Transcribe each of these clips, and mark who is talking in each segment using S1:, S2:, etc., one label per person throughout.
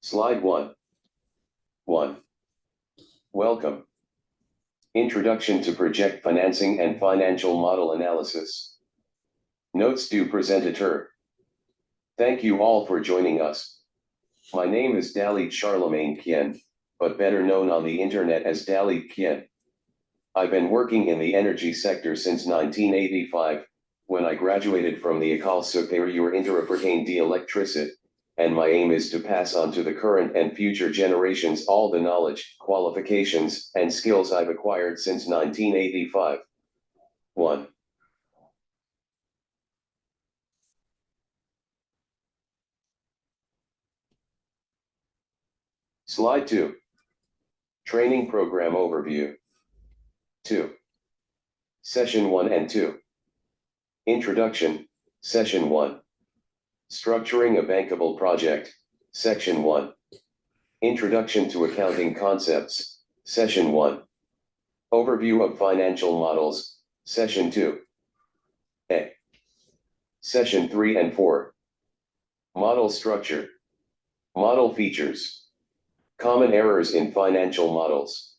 S1: Slide 1. 1. Welcome. Introduction to Project Financing and Financial Model Analysis. Notes du Presentateur. Thank you all for joining us. My name is Dalit Charlemagne Kien, but better known on the internet as Dalit Kien. I've been working in the energy sector since 1985, when I graduated from the École Supérieure Interafricaine d'Électricité, and my aim is to pass on to the current and future generations all the knowledge, qualifications, and skills I've acquired since 1985. 1. Slide 2. Training Program Overview. 2. Session 1 and 2. Introduction, Session 1. Structuring a Bankable Project, Section 1. Introduction to Accounting Concepts, Session 1. Overview of Financial Models, Session 2. A. Session 3 and 4. Model Structure. Model Features. Common Errors in Financial Models.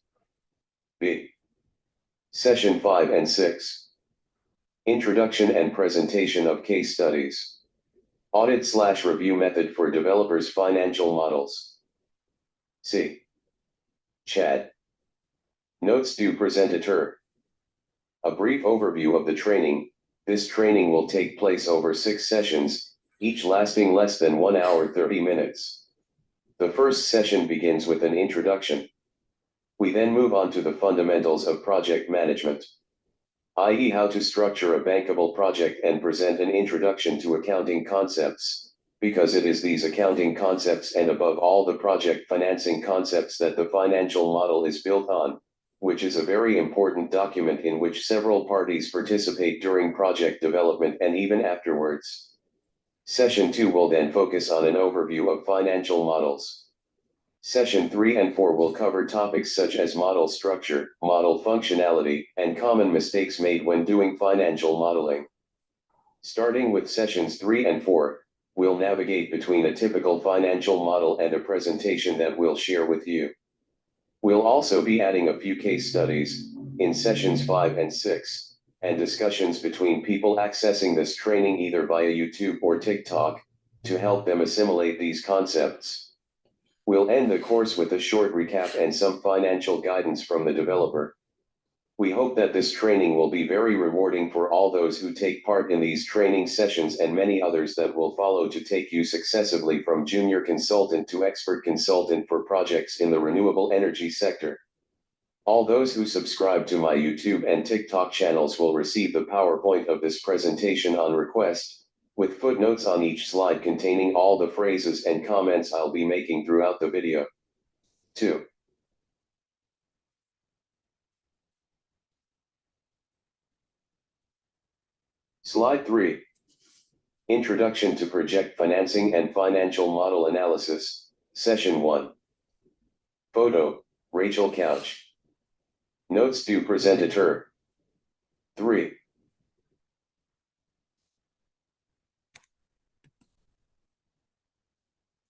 S1: B. Session 5 and 6. Introduction and Presentation of Case Studies. Audit/review method for developers' financial models. C. Chad. Notes du Presentateur. A brief overview of the training. This training will take place over 6 sessions, each lasting less than 1 hour 30 minutes. The first session begins with an introduction. We then move on to the fundamentals of project management, i.e. how to structure a bankable project and present an introduction to accounting concepts, because it is these accounting concepts and above all the project financing concepts that the financial model is built on, which is a very important document in which several parties participate during project development and even afterwards. Session 2 will then focus on an overview of financial models. Session 3 and 4 will cover topics such as model structure, model functionality, and common mistakes made when doing financial modeling. Starting with sessions 3 and 4, we'll navigate between a typical financial model and a presentation that we'll share with you. We'll also be adding a few case studies in sessions 5 and 6, and discussions between people accessing this training either via YouTube or TikTok, to help them assimilate these concepts. We'll end the course with a short recap and some financial guidance from the developer. We hope that this training will be very rewarding for all those who take part in these training sessions and many others that will follow to take you successively from junior consultant to expert consultant for projects in the renewable energy sector. All those who subscribe to my YouTube and TikTok channels will receive the PowerPoint of this presentation on request, with footnotes on each slide containing all the phrases and comments I'll be making throughout the video. 2. Slide 3. Introduction to Project Financing and Financial Model Analysis, Session 1. Photo, Rachel Couch. Notes du Presentateur. 3.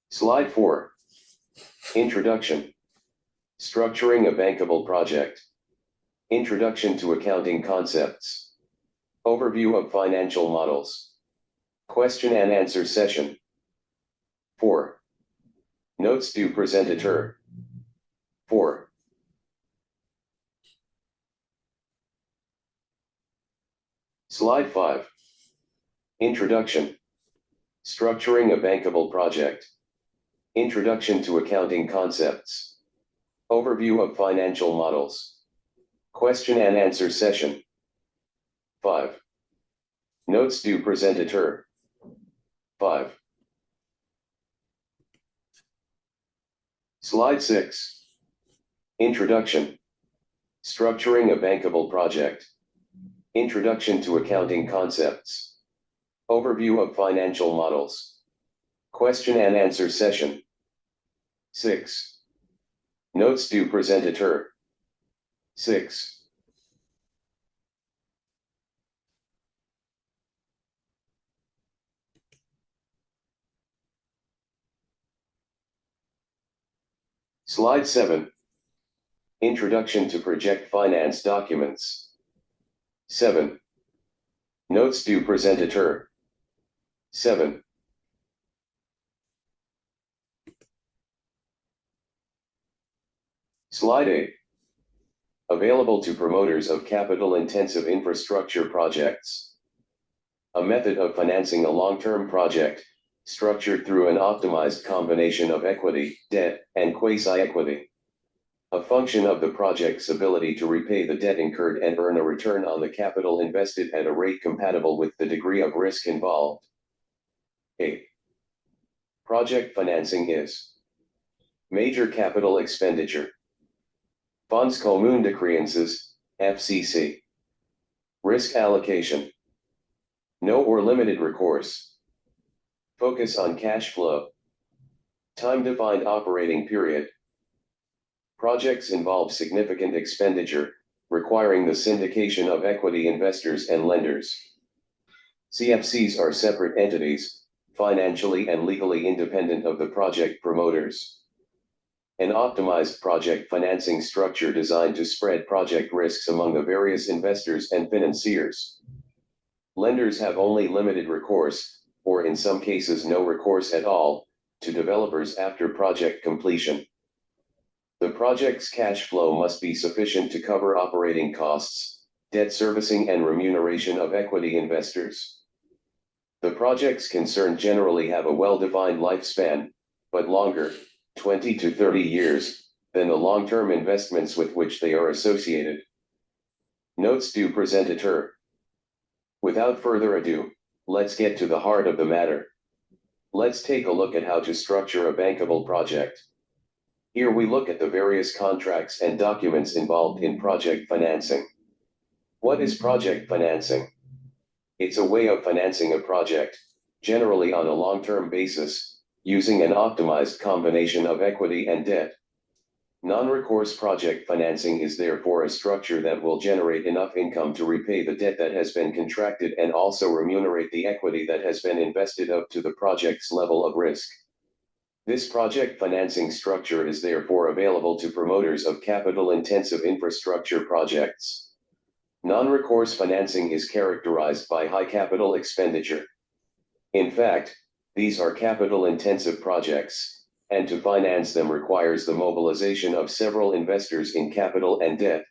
S1: Slide 4. Introduction. Structuring a Bankable Project. Introduction to Accounting Concepts. Overview of Financial Models. Question and answer session. 4. Notes du Presentateur. 4. Slide 5. Introduction. Structuring a Bankable Project. Introduction to Accounting Concepts. Overview of Financial Models. Question and answer session. 5. Notes du Presentateur. 5. Slide 6. Introduction. Structuring a Bankable Project. Introduction to Accounting Concepts. Overview of Financial Models. Question and answer session. 6. Notes du Presentateur. 6. Slide 7. Introduction to Project Finance Documents. 7. Notes du Presentateur. 7. Slide 8. Available to promoters of capital-intensive infrastructure projects. A method of financing a long-term project, structured through an optimized combination of equity, debt, and quasi-equity. A function of the project's ability to repay the debt incurred and earn a return on the capital invested at a rate compatible with the degree of risk involved. 8. Project financing is major capital expenditure. Fonds communs de créances, FCC. Risk allocation. No or limited recourse. Focus on cash flow. Time-defined operating period. Projects involve significant expenditure, requiring the syndication of equity investors and lenders. CFCs are separate entities, financially and legally independent of the project promoters. An optimized project financing structure designed to spread project risks among the various investors and financiers. Lenders have only limited recourse, or in some cases no recourse at all, to developers after project completion. The project's cash flow must be sufficient to cover operating costs, debt servicing and remuneration of equity investors. The projects concerned generally have a well-defined lifespan, but longer, 20 to 30 years, than the long-term investments with which they are associated. Notes du Presentateur. Without further ado, let's get to the heart of the matter. Let's take a look at how to structure a bankable project. Here we look at the various contracts and documents involved in project financing. What is project financing? It's a way of financing a project, generally on a long-term basis, using an optimized combination of equity and debt. Non-recourse project financing is therefore a structure that will generate enough income to repay the debt that has been contracted and also remunerate the equity that has been invested up to the project's level of risk. This project financing structure is therefore available to promoters of capital-intensive infrastructure projects. Non-recourse financing is characterized by high capital expenditure. In fact, these are capital-intensive projects, and to finance them requires the mobilization of several investors in capital and debt.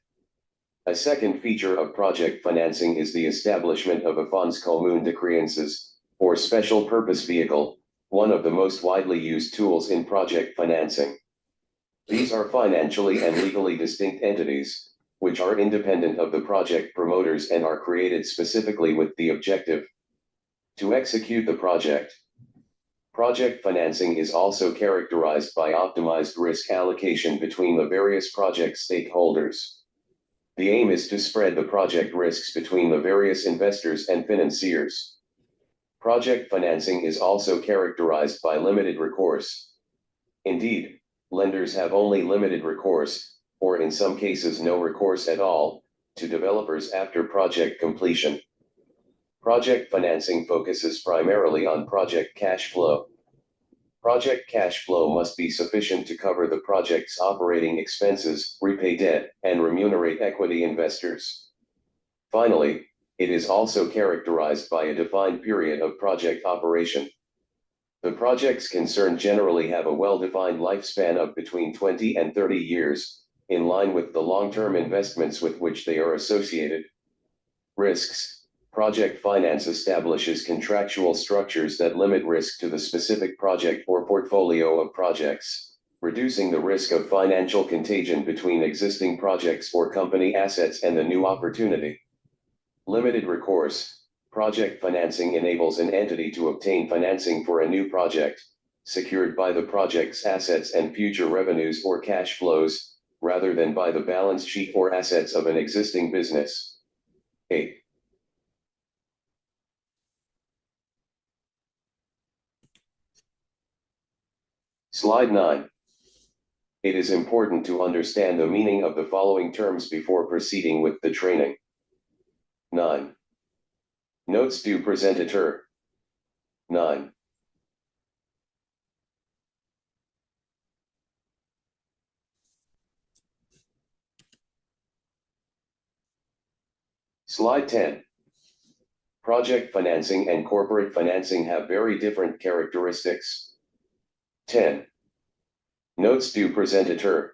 S1: A second feature of project financing is the establishment of a fonds communs de créances, or special purpose vehicle, one of the most widely used tools in project financing. These are financially and legally distinct entities, which are independent of the project promoters and are created specifically with the objective to execute the project. Project financing is also characterized by optimized risk allocation between the various project stakeholders. The aim is to spread the project risks between the various investors and financiers. Project financing is also characterized by limited recourse. Indeed, lenders have only limited recourse, or in some cases no recourse at all, to developers after project completion. Project financing focuses primarily on project cash flow. Project cash flow must be sufficient to cover the project's operating expenses, repay debt, and remunerate equity investors. Finally, it is also characterized by a defined period of project operation. The projects concerned generally have a well-defined lifespan of between 20 and 30 years, in line with the long-term investments with which they are associated. Risks. Project finance establishes contractual structures that limit risk to the specific project or portfolio of projects, reducing the risk of financial contagion between existing projects or company assets and the new opportunity. Limited recourse. Project financing enables an entity to obtain financing for a new project, secured by the project's assets and future revenues or cash flows, rather than by the balance sheet or assets of an existing business. 8. Slide 9. It is important to understand the meaning of the following terms before proceeding with the training. 9. Notes du Presentateur. 9. Slide 10. Project financing and corporate financing have very different characteristics. 10. Notes du présentateur.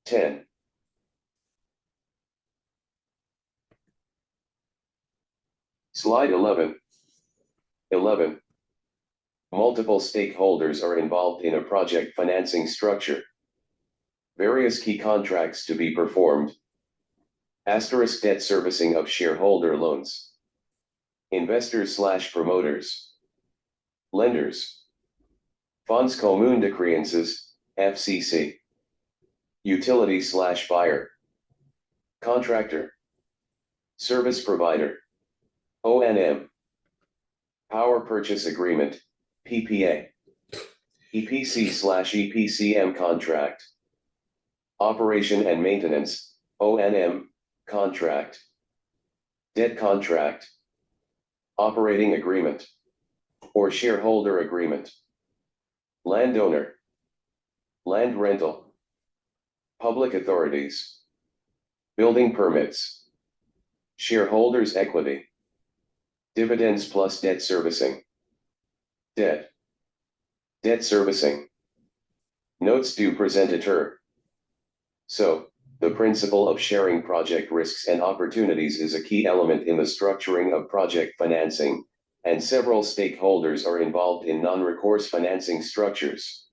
S1: 10. Slide 11. 11. Multiple stakeholders are involved in a project financing structure. Various key contracts to be performed. Asterisk debt servicing of shareholder loans. Investors/promoters. Lenders. Fonds communs de créances, FCC. Utility/buyer. Contractor. Service provider. O&M. Power purchase agreement, PPA. EPC/EPCM contract. Operation and maintenance, O&M, contract. Debt contract. Operating agreement. Or shareholder agreement. Landowner. Land rental. Public authorities. Building permits. Shareholders' equity. Dividends plus debt servicing. Debt. Debt servicing. Notes du présentateur. So, the principle of sharing project risks and opportunities is a key element in the structuring of project financing, and several stakeholders are involved in non-recourse financing structures.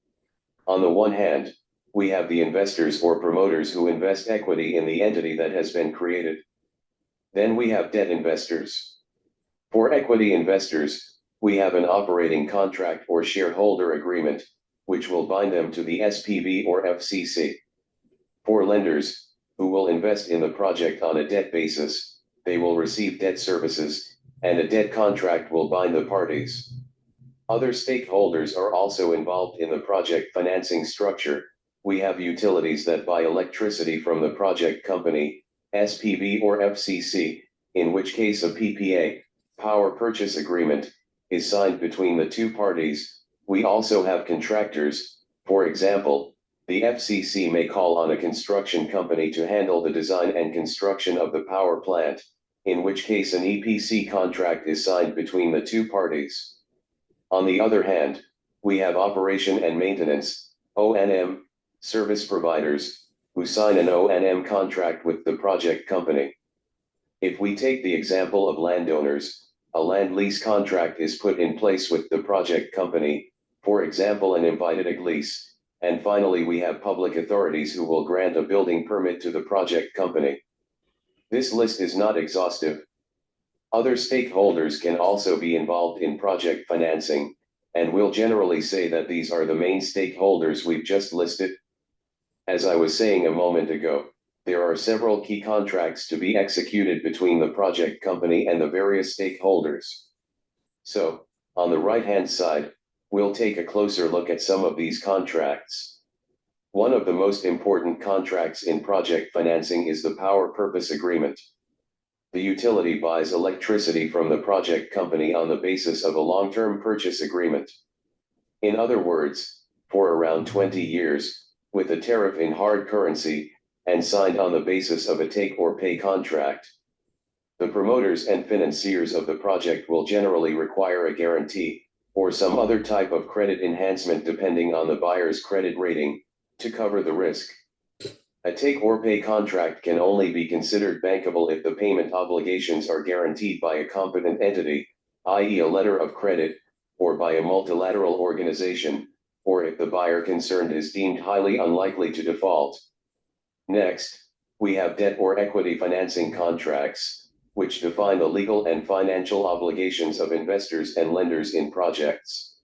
S1: On the one hand, we have the investors or promoters who invest equity in the entity that has been created. Then we have debt investors. For equity investors, we have an operating contract or shareholder agreement, which will bind them to the SPV or FCC. For lenders, who will invest in the project on a debt basis, they will receive debt services, and a debt contract will bind the parties. Other stakeholders are also involved in the project financing structure. We have utilities that buy electricity from the project company, SPV or FCC, in which case a PPA, power purchase agreement, is signed between the two parties. We also have contractors. For example, the FCC may call on a construction company to handle the design and construction of the power plant, in which case an EPC contract is signed between the two parties. On the other hand, we have operation and maintenance, O&M, service providers, who sign an O&M contract with the project company. If we take the example of landowners, a land lease contract is put in place with the project company, for example an invited lease, and finally we have public authorities who will grant a building permit to the project company. This list is not exhaustive. Other stakeholders can also be involved in project financing, and we'll generally say that these are the main stakeholders we've just listed. As I was saying a moment ago, there are several key contracts to be executed between the project company and the various stakeholders. So, on the right-hand side, we'll take a closer look at some of these contracts. One of the most important contracts in project financing is the power purchase agreement. The utility buys electricity from the project company on the basis of a long-term purchase agreement. In other words, for around 20 years, with a tariff in hard currency, and signed on the basis of a take-or-pay contract. The promoters and financiers of the project will generally require a guarantee, or some other type of credit enhancement depending on the buyer's credit rating, to cover the risk. A take-or-pay contract can only be considered bankable if the payment obligations are guaranteed by a competent entity, i.e. a letter of credit, or by a multilateral organization, or if the buyer concerned is deemed highly unlikely to default. Next, we have debt or equity financing contracts, which define the legal and financial obligations of investors and lenders in projects.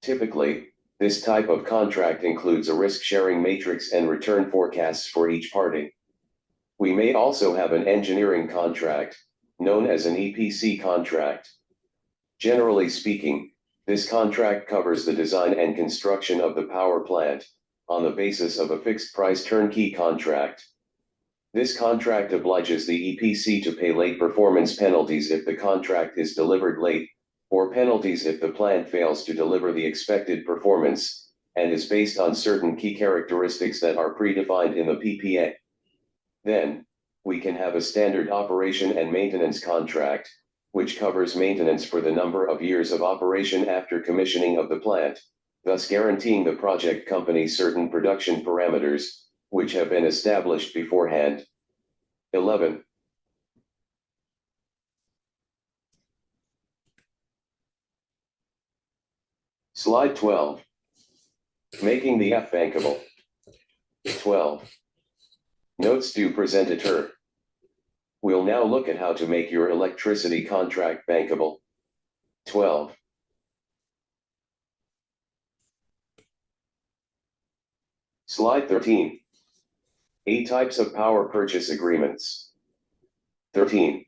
S1: Typically, this type of contract includes a risk-sharing matrix and return forecasts for each party. We may also have an engineering contract, known as an EPC contract. Generally speaking, this contract covers the design and construction of the power plant, on the basis of a fixed-price turnkey contract. This contract obliges the EPC to pay late performance penalties if the contract is delivered late, or penalties if the plant fails to deliver the expected performance, and is based on certain key characteristics that are predefined in the PPA. Then, we can have a standard operation and maintenance contract, which covers maintenance for the number of years of operation after commissioning of the plant, thus guaranteeing the project company certain production parameters, which have been established beforehand. 11. Slide 12. Making the F bankable. 12. Notes du presentateur. We'll now look at how to make your electricity contract bankable. 12. Slide 13. 8 types of power purchase agreements. 13.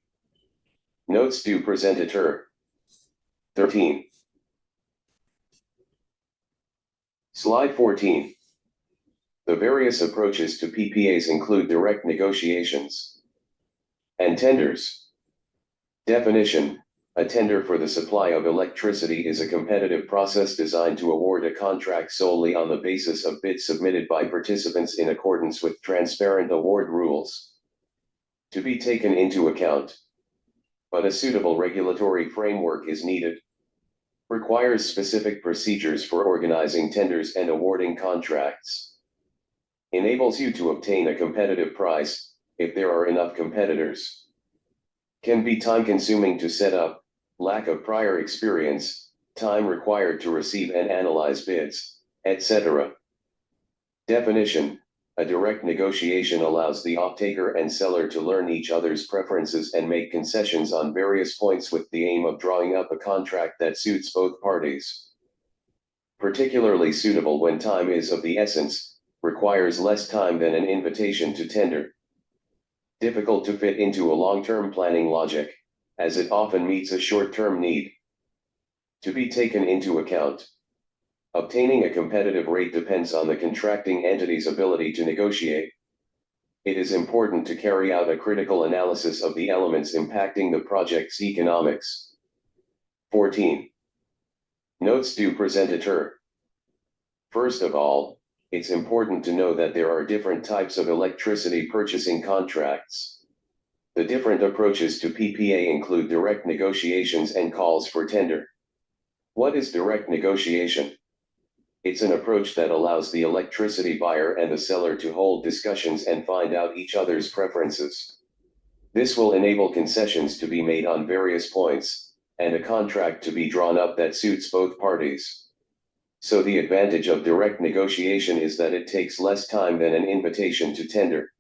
S1: Notes du presentateur. 13. Slide 14. The various approaches to PPAs include direct negotiations and tenders. Definition: a tender for the supply of electricity is a competitive process designed to award a contract solely on the basis of bids submitted by participants in accordance with transparent award rules. To be taken into account, but a suitable regulatory framework is needed. Requires specific procedures for organizing tenders and awarding contracts. Enables you to obtain a competitive price, if there are enough competitors. Can be time-consuming to set up, lack of prior experience, time required to receive and analyze bids, etc. Definition: a direct negotiation allows the off-taker and seller to learn each other's preferences and make concessions on various points with the aim of drawing up a contract that suits both parties. Particularly suitable when time is of the essence, requires less time than an invitation to tender. Difficult to fit into a long-term planning logic, as it often meets a short-term need. To be taken into account. Obtaining a competitive rate depends on the contracting entity's ability to negotiate. It is important to carry out a critical analysis of the elements impacting the project's economics. 14. Notes du presentateur. First of all, it's important to know that there are different types of electricity purchasing contracts. The different approaches to PPA include direct negotiations and calls for tender. What is direct negotiation? It's an approach that allows the electricity buyer and the seller to hold discussions and find out each other's preferences. This will enable concessions to be made on various points, and a contract to be drawn up that suits both parties. So the advantage of direct negotiation is that it takes less time than an invitation to tender.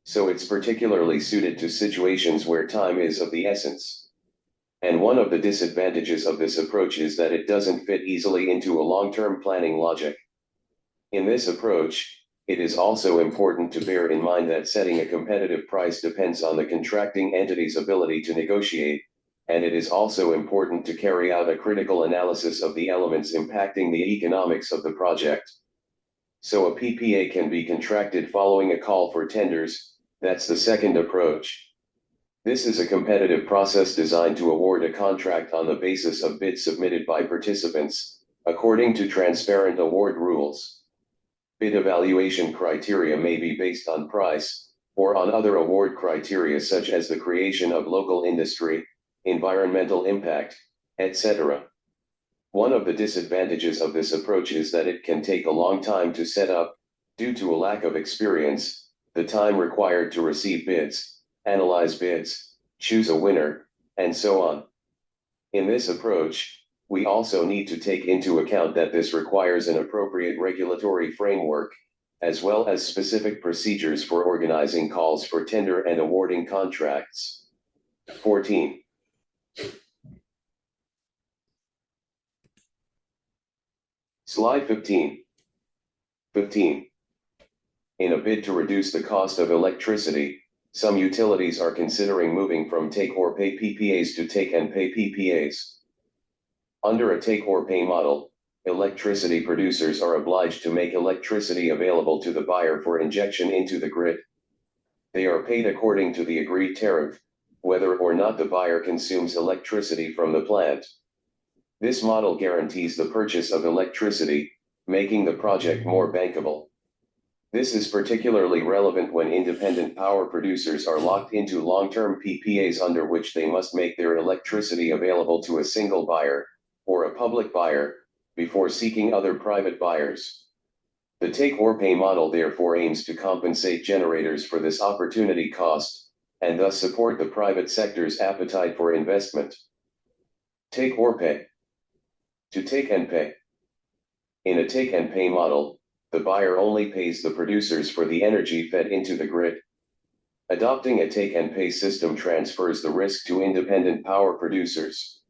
S1: So it's particularly suited to situations where time is of the essence. And one of the disadvantages of this approach is that it doesn't fit easily into a long-term planning logic. In this approach, it is also important to bear in mind that setting a competitive price depends on the contracting entity's ability to negotiate, and it is also important to carry out a critical analysis of the elements impacting the economics of the project. So a PPA can be contracted following a call for tenders. That's the second approach. This is a competitive process designed to award a contract on the basis of bids submitted by participants, according to transparent award rules. Bid evaluation criteria may be based on price, or on other award criteria such as the creation of local industry, environmental impact, etc. One of the disadvantages of this approach is that it can take a long time to set up, due to a lack of experience, the time required to receive bids, analyze bids, choose a winner, and so on. In this approach, we also need to take into account that this requires an appropriate regulatory framework, as well as specific procedures for organizing calls for tender and awarding contracts. 14. Slide 15. 15. In a bid to reduce the cost of electricity, some utilities are considering moving from take-or-pay PPAs to take-and-pay PPAs. Under a take-or-pay model, electricity producers are obliged to make electricity available to the buyer for injection into the grid. They are paid according to the agreed tariff, whether or not the buyer consumes electricity from the plant. This model guarantees the purchase of electricity, making the project more bankable. This is particularly relevant when independent power producers are locked into long-term PPAs under which they must make their electricity available to a single buyer, or a public buyer, before seeking other private buyers. The take-or-pay model therefore aims to compensate generators for this opportunity cost, and thus support the private sector's appetite for investment. Take or pay. To take and pay. In a take and pay model, the buyer only pays the producers for the energy fed into the grid. Adopting a take and pay system transfers the risk to independent power producers.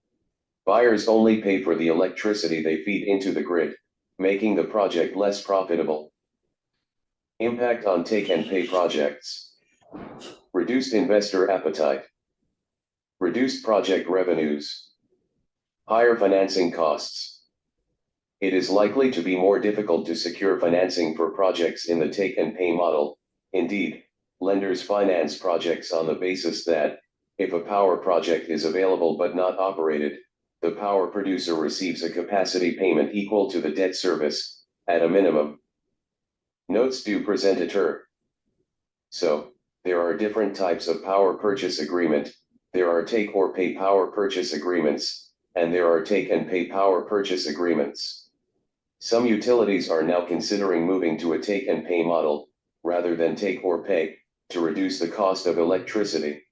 S1: Buyers only pay for the electricity they feed into the grid, making the project less profitable. Impact on take and pay projects. Reduced investor appetite. Reduced project revenues. Higher financing costs. It is likely to be more difficult to secure financing for projects in the take and pay model. Indeed, lenders finance projects on the basis that, if a power project is available but not operated, the power producer receives a capacity payment equal to the debt service, at a minimum. Notes du presentateur. So, there are different types of power purchase agreement. There are take or pay power purchase agreements, and there are take and pay power purchase agreements. Some utilities are now considering moving to a take and pay model, rather than take or pay, to reduce the cost of electricity.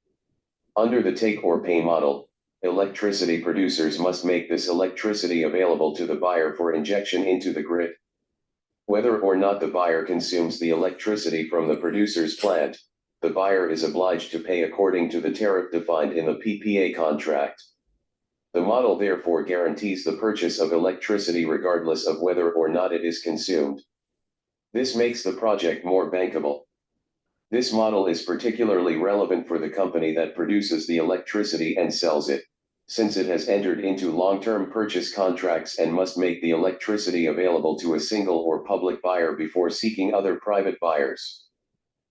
S1: Under the take or pay model, electricity producers must make this electricity available to the buyer for injection into the grid. Whether or not the buyer consumes the electricity from the producer's plant, the buyer is obliged to pay according to the tariff defined in the PPA contract. The model therefore guarantees the purchase of electricity regardless of whether or not it is consumed. This makes the project more bankable. This model is particularly relevant for the company that produces the electricity and sells it, since it has entered into long-term purchase contracts and must make the electricity available to a single or public buyer before seeking other private buyers.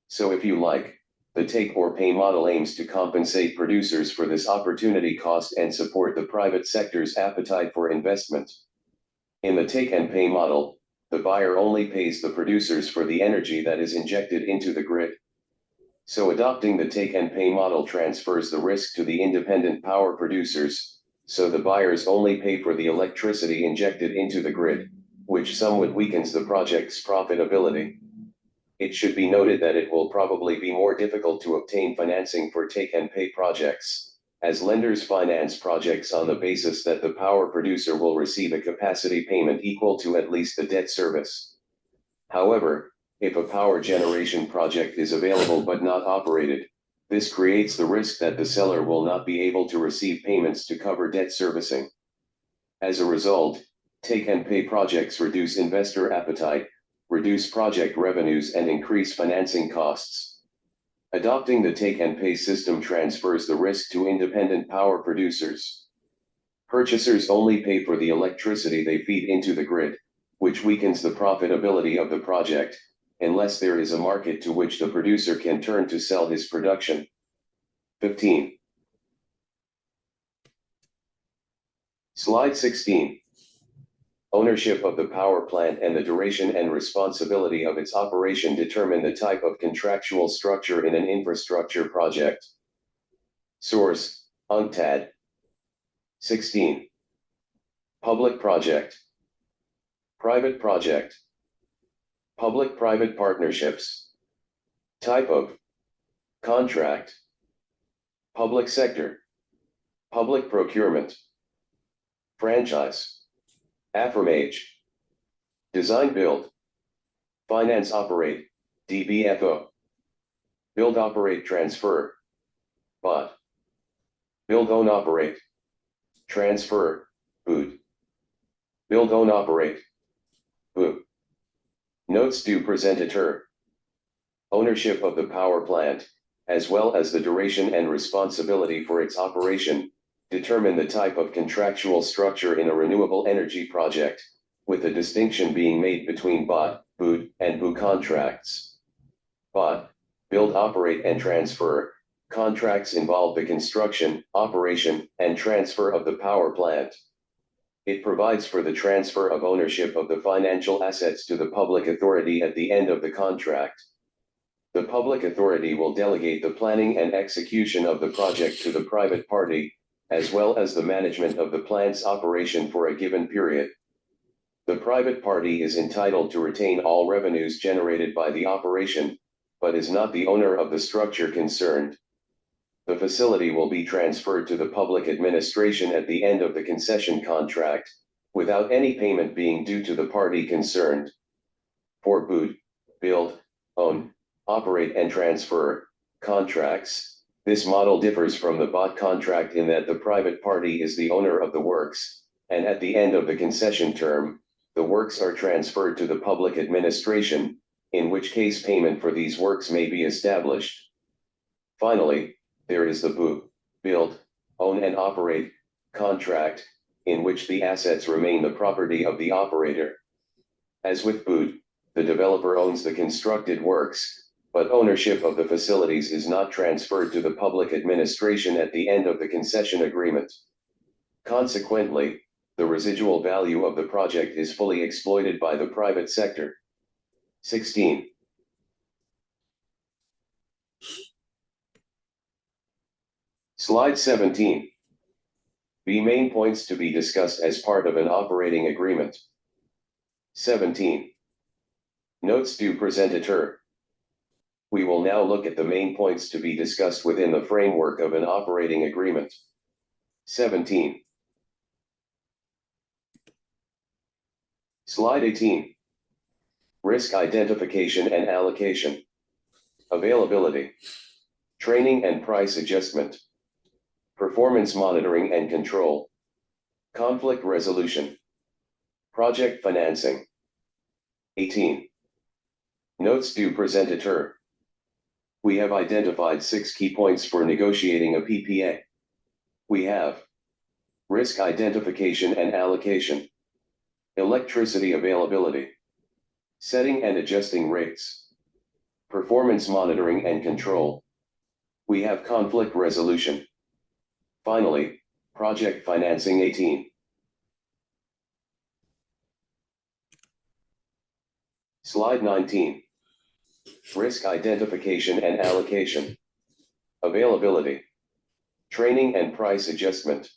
S1: So if you like, the take or pay model aims to compensate producers for this opportunity cost and support the private sector's appetite for investment. In the take and pay model, the buyer only pays the producers for the energy that is injected into the grid. So adopting the take and pay model transfers the risk to the independent power producers, so the buyers only pay for the electricity injected into the grid, which somewhat weakens the project's profitability. It should be noted that it will probably be more difficult to obtain financing for take and pay projects, as lenders finance projects on the basis that the power producer will receive a capacity payment equal to at least the debt service. However, if a power generation project is available but not operated, this creates the risk that the seller will not be able to receive payments to cover debt servicing. As a result, take and pay projects reduce investor appetite, reduce project revenues and increase financing costs. Adopting the take and pay system transfers the risk to independent power producers. Purchasers only pay for the electricity they feed into the grid, which weakens the profitability of the project, unless there is a market to which the producer can turn to sell his production. 15. Slide 16. Ownership of the power plant and the duration and responsibility of its operation determine the type of contractual structure in an infrastructure project. Source, UNCTAD. 16. Public project. Private project. Public-private partnerships. Type of contract. Public sector. Public procurement. Franchise. Affirmage. Design build. Finance operate, DBFO. Build operate transfer. BOT. Build own operate. Transfer, BOOT. Build own operate. BOO. Notes du presentateur. Ownership of the power plant, as well as the duration and responsibility for its operation, determine the type of contractual structure in a renewable energy project, with a distinction being made between BOT, BOOT, and BOO contracts. BOT, build, operate, and transfer, contracts involve the construction, operation, and transfer of the power plant. It provides for the transfer of ownership of the financial assets to the public authority at the end of the contract. The public authority will delegate the planning and execution of the project to the private party, as well as the management of the plant's operation for a given period. The private party is entitled to retain all revenues generated by the operation, but is not the owner of the structure concerned. The facility will be transferred to the public administration at the end of the concession contract, without any payment being due to the party concerned. For BOOT, build, own, operate and transfer contracts, this model differs from the BOT contract in that the private party is the owner of the works, and at the end of the concession term, the works are transferred to the public administration, in which case payment for these works may be established. Finally, there is the BOOT, build, own and operate contract, in which the assets remain the property of the operator. As with BOOT, the developer owns the constructed works, but ownership of the facilities is not transferred to the public administration at the end of the concession agreement. Consequently, the residual value of the project is fully exploited by the private sector. 16. Slide 17. B. Main points to be discussed as part of an operating agreement. 17. Notes du présentateur. We will now look at the main points to be discussed within the framework of an operating agreement. 17. Slide 18. Risk identification and allocation. Availability. Training and price adjustment. Performance monitoring and control. Conflict resolution. Project financing. 18. Notes du présentateur. We have identified 6 key points for negotiating a PPA. We have risk identification and allocation, electricity availability, setting and adjusting rates, performance monitoring and control. We have conflict resolution. Finally, project financing. 18. Slide 19. Risk identification and allocation. Availability. Training and price adjustment.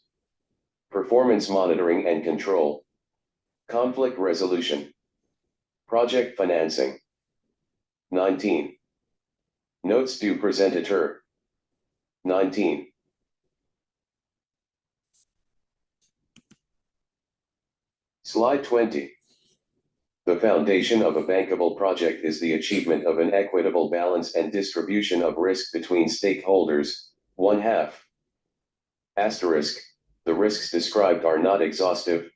S1: Performance monitoring and control. Conflict resolution. Project financing. 19. Notes du présentateur. 19. Slide 20. The foundation of a bankable project is the achievement of an equitable balance and distribution of risk between stakeholders. 1/2. Asterisk, the risks described are not exhaustive.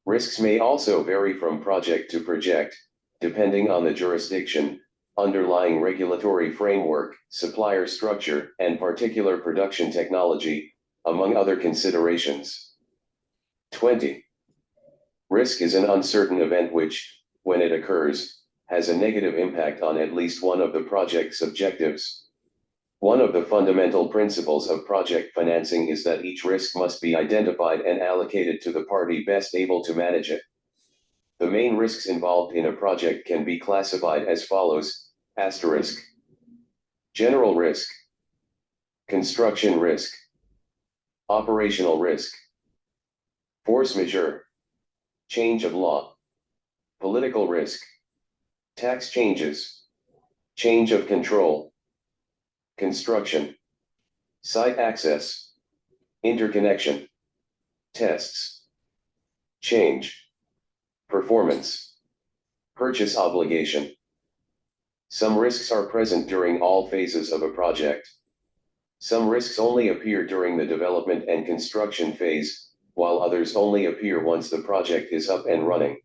S1: Risks may also vary from project to project, depending on the jurisdiction, underlying regulatory framework, supplier structure, and particular production technology, among other considerations. 20. Risk is an uncertain event which, when it occurs, has a negative impact on at least one of the project's objectives. One of the fundamental principles of project financing is that each risk must be identified and allocated to the party best able to manage it. The main risks involved in a project can be classified as follows: asterisk, general risk, construction risk, operational risk, force majeure, change of law, political risk, tax changes, change of control, construction, site access, interconnection, tests, change, performance, purchase obligation. Some risks are present during all phases of a project. Some risks only appear during the development and construction phase, while others only appear once the project is up and running.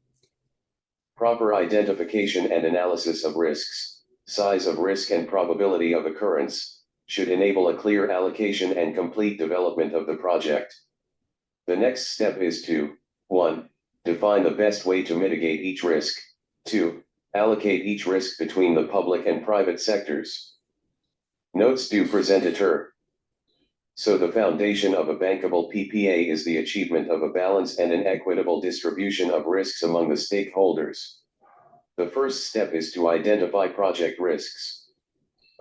S1: Proper identification and analysis of risks, size of risk and probability of occurrence, should enable a clear allocation and complete development of the project. The next step is to 1. Define the best way to mitigate each risk. 2. Allocate each risk between the public and private sectors. Notes du présentateur. So the foundation of a bankable PPA is the achievement of a balance and an equitable distribution of risks among the stakeholders. The first step is to identify project risks.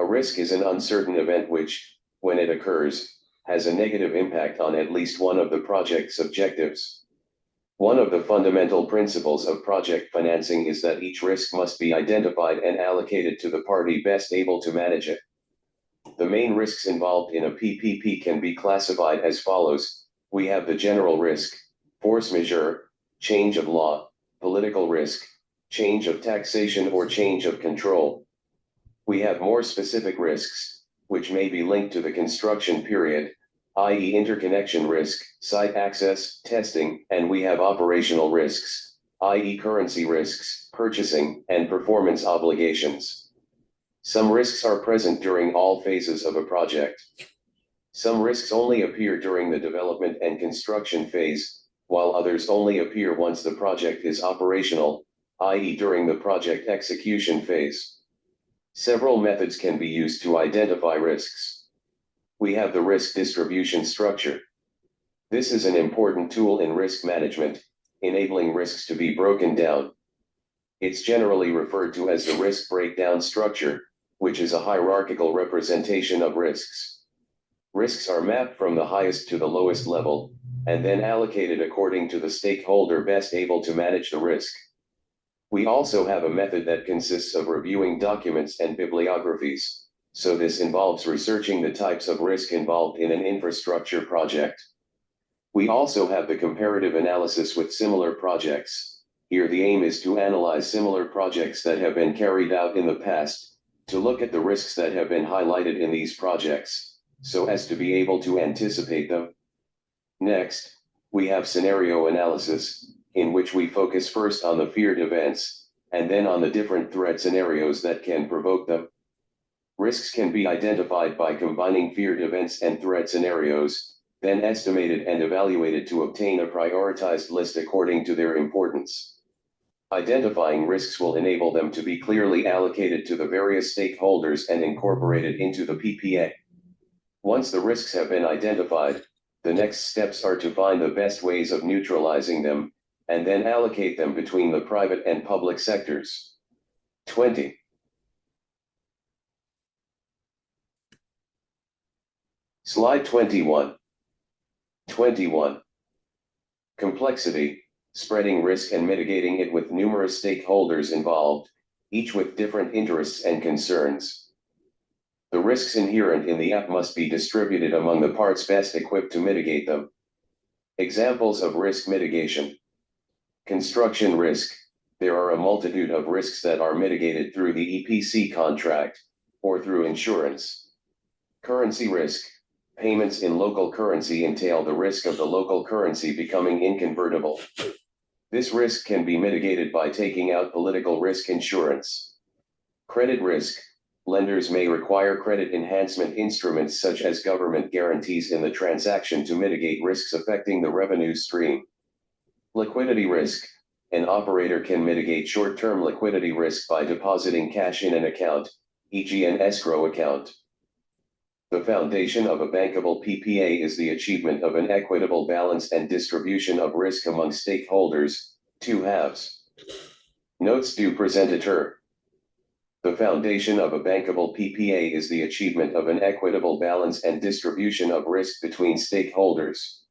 S1: A risk is an uncertain event which, when it occurs, has a negative impact on at least one of the project's objectives. One of the fundamental principles of project financing is that each risk must be identified and allocated to the party best able to manage it. The main risks involved in a PPP can be classified as follows. We have the general risk, force majeure, change of law, political risk, change of taxation or change of control. We have more specific risks, which may be linked to the construction period, i.e. interconnection risk, site access, testing, and we have operational risks, i.e. currency risks, purchasing, and performance obligations. Some risks are present during all phases of a project. Some risks only appear during the development and construction phase, while others only appear once the project is operational, i.e. during the project execution phase. Several methods can be used to identify risks. We have the risk distribution structure. This is an important tool in risk management, enabling risks to be broken down. It's generally referred to as the risk breakdown structure, which is a hierarchical representation of risks. Risks are mapped from the highest to the lowest level, and then allocated according to the stakeholder best able to manage the risk. We also have a method that consists of reviewing documents and bibliographies, so this involves researching the types of risk involved in an infrastructure project. We also have the comparative analysis with similar projects. Here the aim is to analyze similar projects that have been carried out in the past, to look at the risks that have been highlighted in these projects, so as to be able to anticipate them. Next, we have scenario analysis, in which we focus first on the feared events, and then on the different threat scenarios that can provoke them. Risks can be identified by combining feared events and threat scenarios, then estimated and evaluated to obtain a prioritized list according to their importance. Identifying risks will enable them to be clearly allocated to the various stakeholders and incorporated into the PPA. Once the risks have been identified, the next steps are to find the best ways of neutralizing them, and then allocate them between the private and public sectors. 20. Slide 21. 21. Complexity, spreading risk and mitigating it with numerous stakeholders involved, each with different interests and concerns. The risks inherent in the app must be distributed among the parts best equipped to mitigate them. Examples of risk mitigation. Construction risk. There are a multitude of risks that are mitigated through the EPC contract, or through insurance. Currency risk. Payments in local currency entail the risk of the local currency becoming inconvertible. This risk can be mitigated by taking out political risk insurance. Credit risk. Lenders may require credit enhancement instruments such as government guarantees in the transaction to mitigate risks affecting the revenue stream. Liquidity risk. An operator can mitigate short-term liquidity risk by depositing cash in an account, e.g. an escrow account. The foundation of a bankable PPA is the achievement of an equitable balance and distribution of risk among stakeholders, two halves. Notes du presentateur. The foundation of a bankable PPA is the achievement of an equitable balance and distribution of risk between stakeholders.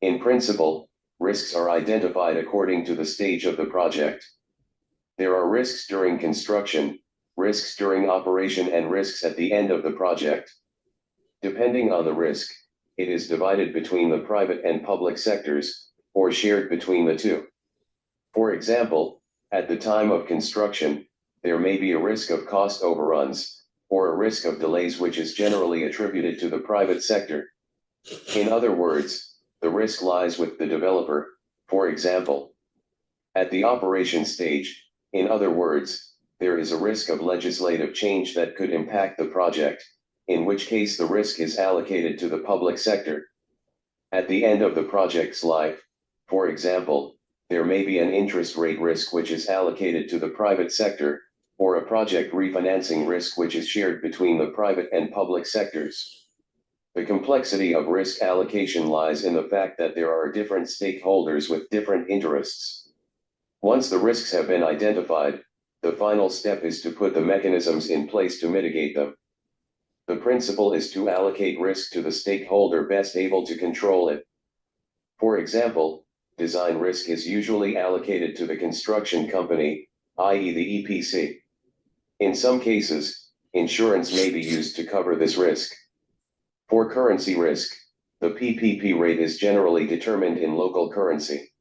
S1: In principle, risks are identified according to the stage of the project. There are risks during construction, risks during operation, and risks at the end of the project. Depending on the risk, it is divided between the private and public sectors, or shared between the two. For example, at the time of construction, there may be a risk of cost overruns, or a risk of delays which is generally attributed to the private sector. In other words, the risk lies with the developer, for example. At the operation stage, in other words, there is a risk of legislative change that could impact the project, in which case the risk is allocated to the public sector. At the end of the project's life, for example, there may be an interest rate risk which is allocated to the private sector, or a project refinancing risk which is shared between the private and public sectors. The complexity of risk allocation lies in the fact that there are different stakeholders with different interests. Once the risks have been identified, the final step is to put the mechanisms in place to mitigate them. The principle is to allocate risk to the stakeholder best able to control it. For example, design risk is usually allocated to the construction company, i.e. the EPC. In some cases, insurance may be used to cover this risk. For currency risk, the PPP rate is generally determined in local currency.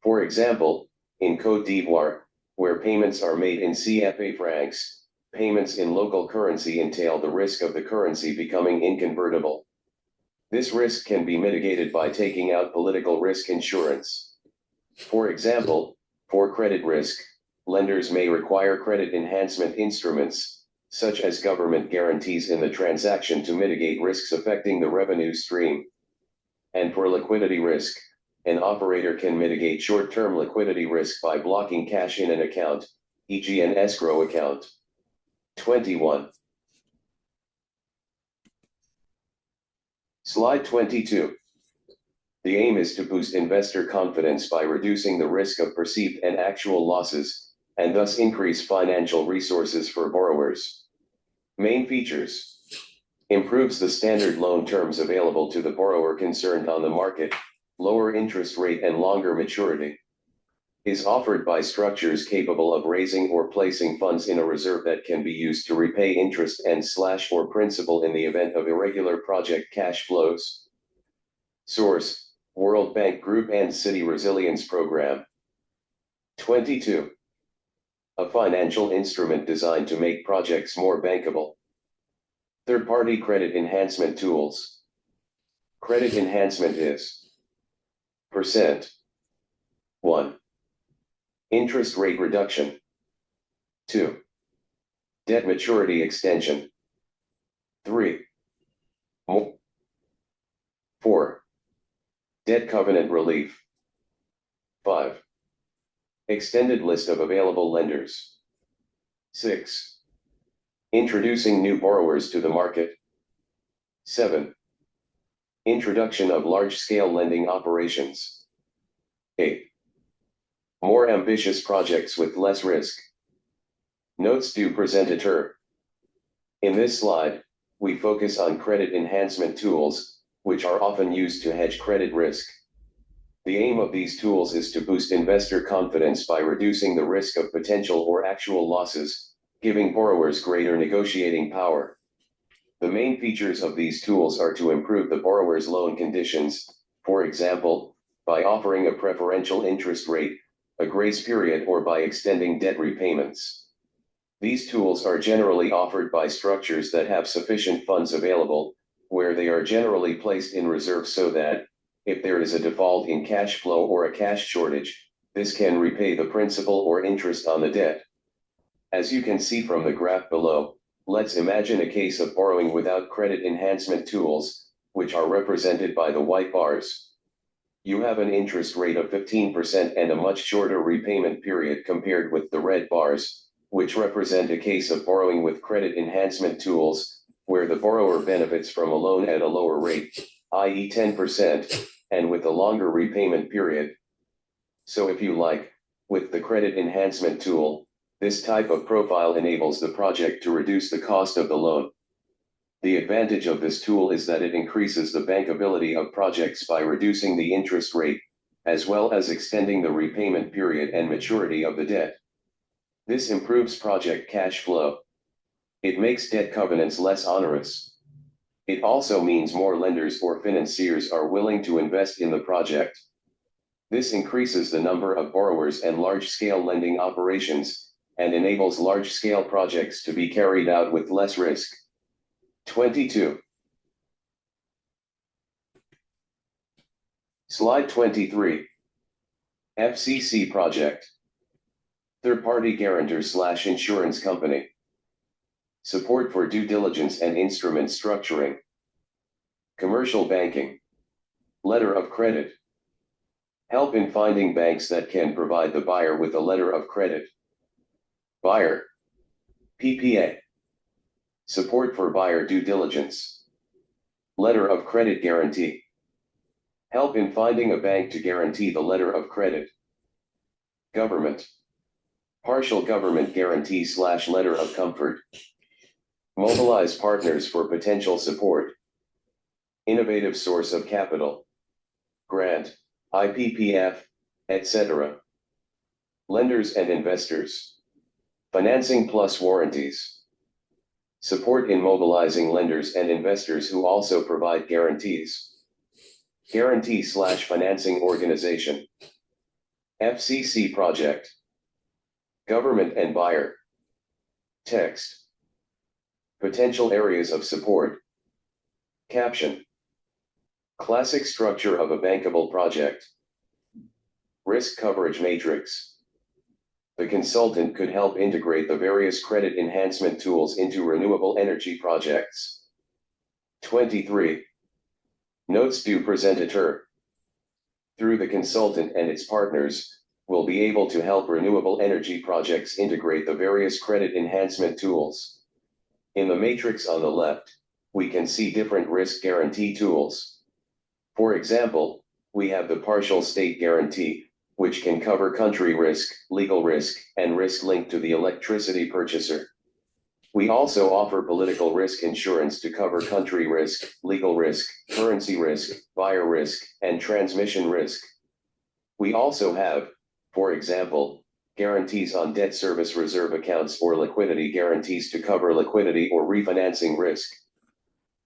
S1: For example, in Côte d'Ivoire, where payments are made in CFA francs, payments in local currency entail the risk of the currency becoming inconvertible. This risk can be mitigated by taking out political risk insurance. For example, for credit risk, lenders may require credit enhancement instruments, such as government guarantees in the transaction to mitigate risks affecting the revenue stream. And for liquidity risk, an operator can mitigate short-term liquidity risk by blocking cash in an account, e.g. an escrow account. 21. Slide 22. The aim is to boost investor confidence by reducing the risk of perceived and actual losses, and thus increase financial resources for borrowers. Main features. Improves the standard loan terms available to the borrower concerned on the market, lower interest rate and longer maturity. Is offered by structures capable of raising or placing funds in a reserve that can be used to repay interest and/or principal in the event of irregular project cash flows. Source, World Bank Group and City Resilience Program. 22. A financial instrument designed to make projects more bankable. Third-party credit enhancement tools. Credit enhancement is %. 1. Interest rate reduction. 2. Debt maturity extension. 3. 4. Debt covenant relief. 5. Extended list of available lenders. 6. Introducing new borrowers to the market. 7. Introduction of large-scale lending operations. 8. More ambitious projects with less risk. Notes to presentator. In this slide, we focus on credit enhancement tools, which are often used to hedge credit risk. The aim of these tools is to boost investor confidence by reducing the risk of potential or actual losses, giving borrowers greater negotiating power. The main features of these tools are to improve the borrower's loan conditions, for example, by offering a preferential interest rate, a grace period, or by extending debt repayments. These tools are generally offered by structures that have sufficient funds available, where they are generally placed in reserve so that, if there is a default in cash flow or a cash shortage, this can repay the principal or interest on the debt. As you can see from the graph below, let's imagine a case of borrowing without credit enhancement tools, which are represented by the white bars. You have an interest rate of 15% and a much shorter repayment period compared with the red bars, which represent a case of borrowing with credit enhancement tools, where the borrower benefits from a loan at a lower rate, i.e. 10%, and with a longer repayment period. So if you like, with the credit enhancement tool, this type of profile enables the project to reduce the cost of the loan. The advantage of this tool is that it increases the bankability of projects by reducing the interest rate, as well as extending the repayment period and maturity of the debt. This improves project cash flow. It makes debt covenants less onerous. It also means more lenders or financiers are willing to invest in the project. This increases the number of borrowers and large-scale lending operations, and enables large-scale projects to be carried out with less risk. 22. Slide 23. FCC project. Third-party guarantor/insurance company. Support for due diligence and instrument structuring. Commercial banking. Letter of credit. Help in finding banks that can provide the buyer with a letter of credit. Buyer. PPA. Support for buyer due diligence. Letter of credit guarantee. Help in finding a bank to guarantee the letter of credit. Government. Partial government guarantee / letter of comfort. Mobilize partners for potential support. Innovative source of capital. Grant, IPPF, etc. Lenders and investors. Financing plus warranties. Support in mobilizing lenders and investors who also provide guarantees. Guarantee / financing organization. FCC project. Government and buyer. Text. Potential areas of support. Caption. Classic structure of a bankable project. Risk coverage matrix. The consultant could help integrate the various credit enhancement tools into renewable energy projects. 23. Notes du presentateur. Through the consultant and its partners, will be able to help renewable energy projects integrate the various credit enhancement tools. In the matrix on the left, we can see different risk guarantee tools. For example, we have the partial state guarantee, which can cover country risk, legal risk, and risk linked to the electricity purchaser. We also offer political risk insurance to cover country risk, legal risk, currency risk, buyer risk, and transmission risk. We also have, for example, guarantees on debt service reserve accounts or liquidity guarantees to cover liquidity or refinancing risk.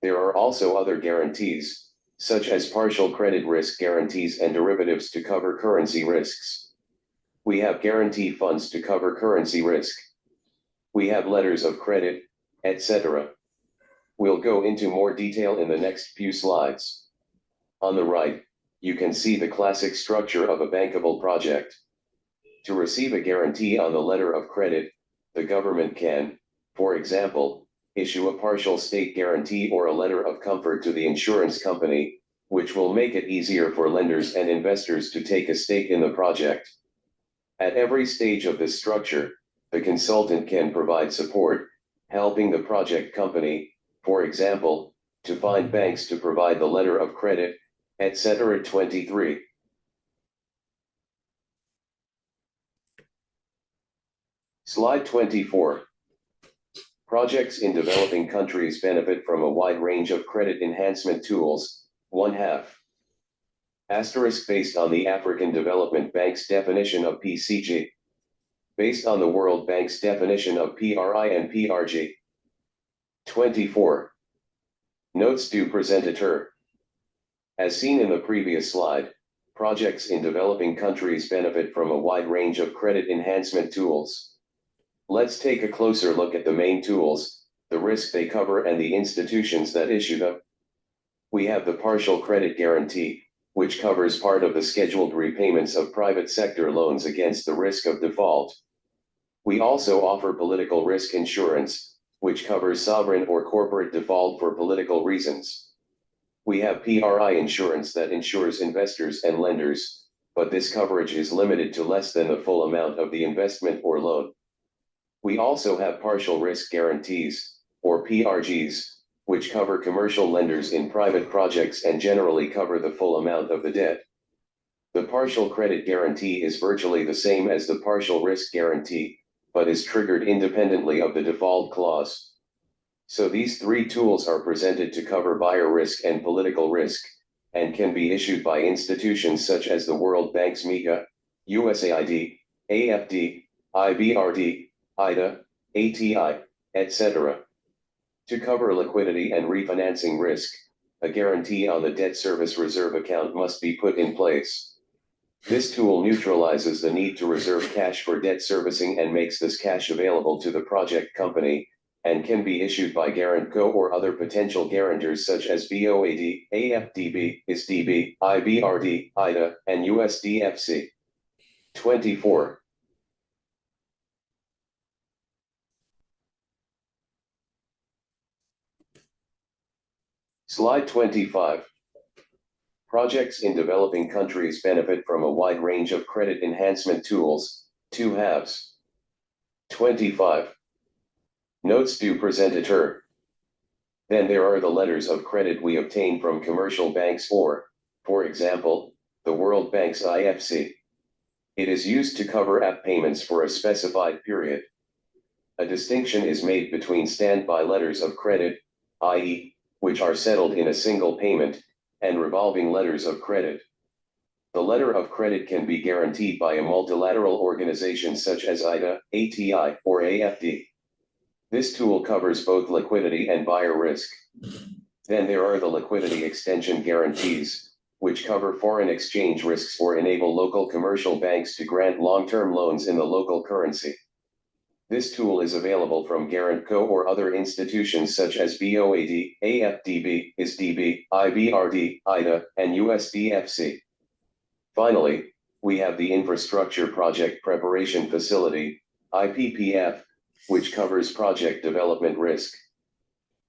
S1: There are also other guarantees, such as partial credit risk guarantees and derivatives to cover currency risks. We have guarantee funds to cover currency risk. We have letters of credit, etc. We'll go into more detail in the next few slides. On the right, you can see the classic structure of a bankable project. To receive a guarantee on the letter of credit, the government can, for example, issue a partial state guarantee or a letter of comfort to the insurance company, which will make it easier for lenders and investors to take a stake in the project. At every stage of this structure, the consultant can provide support, helping the project company, for example, to find banks to provide the letter of credit, etc. 23. Slide 24. Projects in developing countries benefit from a wide range of credit enhancement tools, 1/2. Asterisk based on the African Development Bank's definition of PCG. Based on the World Bank's definition of PRI and PRG. 24. Notes du presentateur. As seen in the previous slide, projects in developing countries benefit from a wide range of credit enhancement tools. Let's take a closer look at the main tools, the risk they cover and the institutions that issue them. We have the partial credit guarantee, which covers part of the scheduled repayments of private sector loans against the risk of default. We also offer political risk insurance, which covers sovereign or corporate default for political reasons. We have PRI insurance that insures investors and lenders, but this coverage is limited to less than the full amount of the investment or loan. We also have partial risk guarantees, or PRGs, which cover commercial lenders in private projects and generally cover the full amount of the debt. The partial credit guarantee is virtually the same as the partial risk guarantee, but is triggered independently of the default clause. So these three tools are presented to cover buyer risk and political risk, and can be issued by institutions such as the World Bank's MICA, USAID, AFD, IBRD, IDA, ATI, etc. To cover liquidity and refinancing risk, a guarantee on the debt service reserve account must be put in place. This tool neutralizes the need to reserve cash for debt servicing and makes this cash available to the project company, and can be issued by guarantor or other potential guarantors such as BOAD, AFDB, ISDB, IBRD, IDA, and USDFC. 24. Slide 25. Projects in developing countries benefit from a wide range of credit enhancement tools, 2/2. 25. Notes du presentateur. Then there are the letters of credit we obtain from commercial banks or, for example, the World Bank's IFC. It is used to cover app payments for a specified period. A distinction is made between standby letters of credit, i.e., which are settled in a single payment, and revolving letters of credit. The letter of credit can be guaranteed by a multilateral organization such as IDA, ATI, or AFD. This tool covers both liquidity and buyer risk. Then there are the liquidity extension guarantees, which cover foreign exchange risks or enable local commercial banks to grant long-term loans in the local currency. This tool is available from Guarantco or other institutions such as BOAD, AFDB, ISDB, IBRD, IDA, and USDFC. Finally, we have the Infrastructure Project Preparation Facility, IPPF, which covers project development risk.